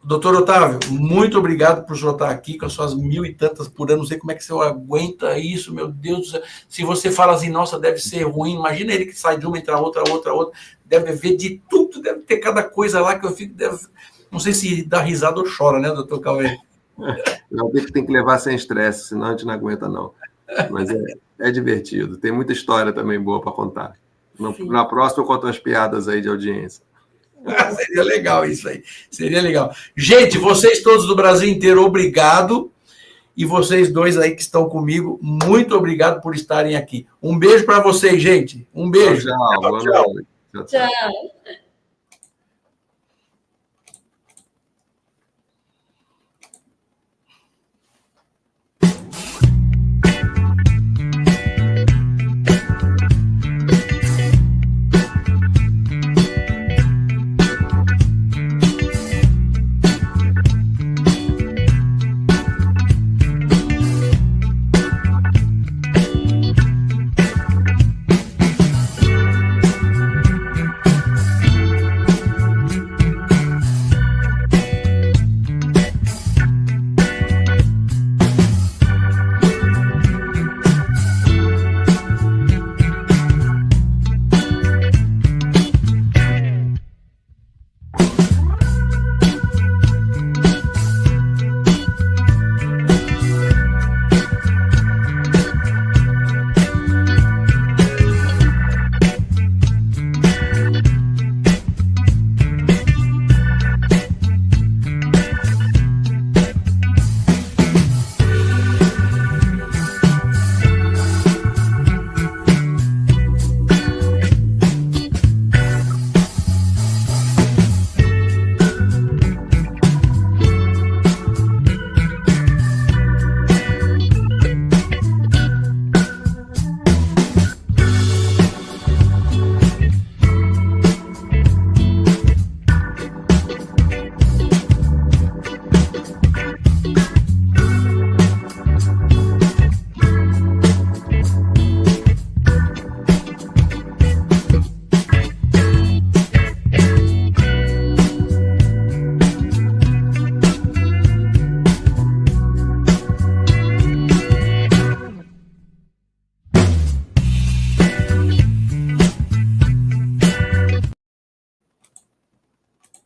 Doutor Otávio, muito obrigado por estar aqui com as suas 1000 e tantas por ano. Não sei como é que você aguenta isso, meu Deus do céu. Se você fala assim, nossa, deve ser ruim. Imagina ele que sai de uma, entra outra. Deve ver de tudo, deve ter cada coisa lá que eu fico... Não sei se dá risada ou chora, né, doutor Calvez? Não, tem que levar sem estresse, senão a gente não aguenta, não. Mas é divertido. Tem muita história também boa para contar. Na próxima eu conto umas piadas aí de audiência. Seria legal isso aí. Seria legal. Gente, vocês todos do Brasil inteiro, obrigado. E vocês dois aí que estão comigo, muito obrigado por estarem aqui. Um beijo para vocês, gente. Um beijo. Tchau. Tchau.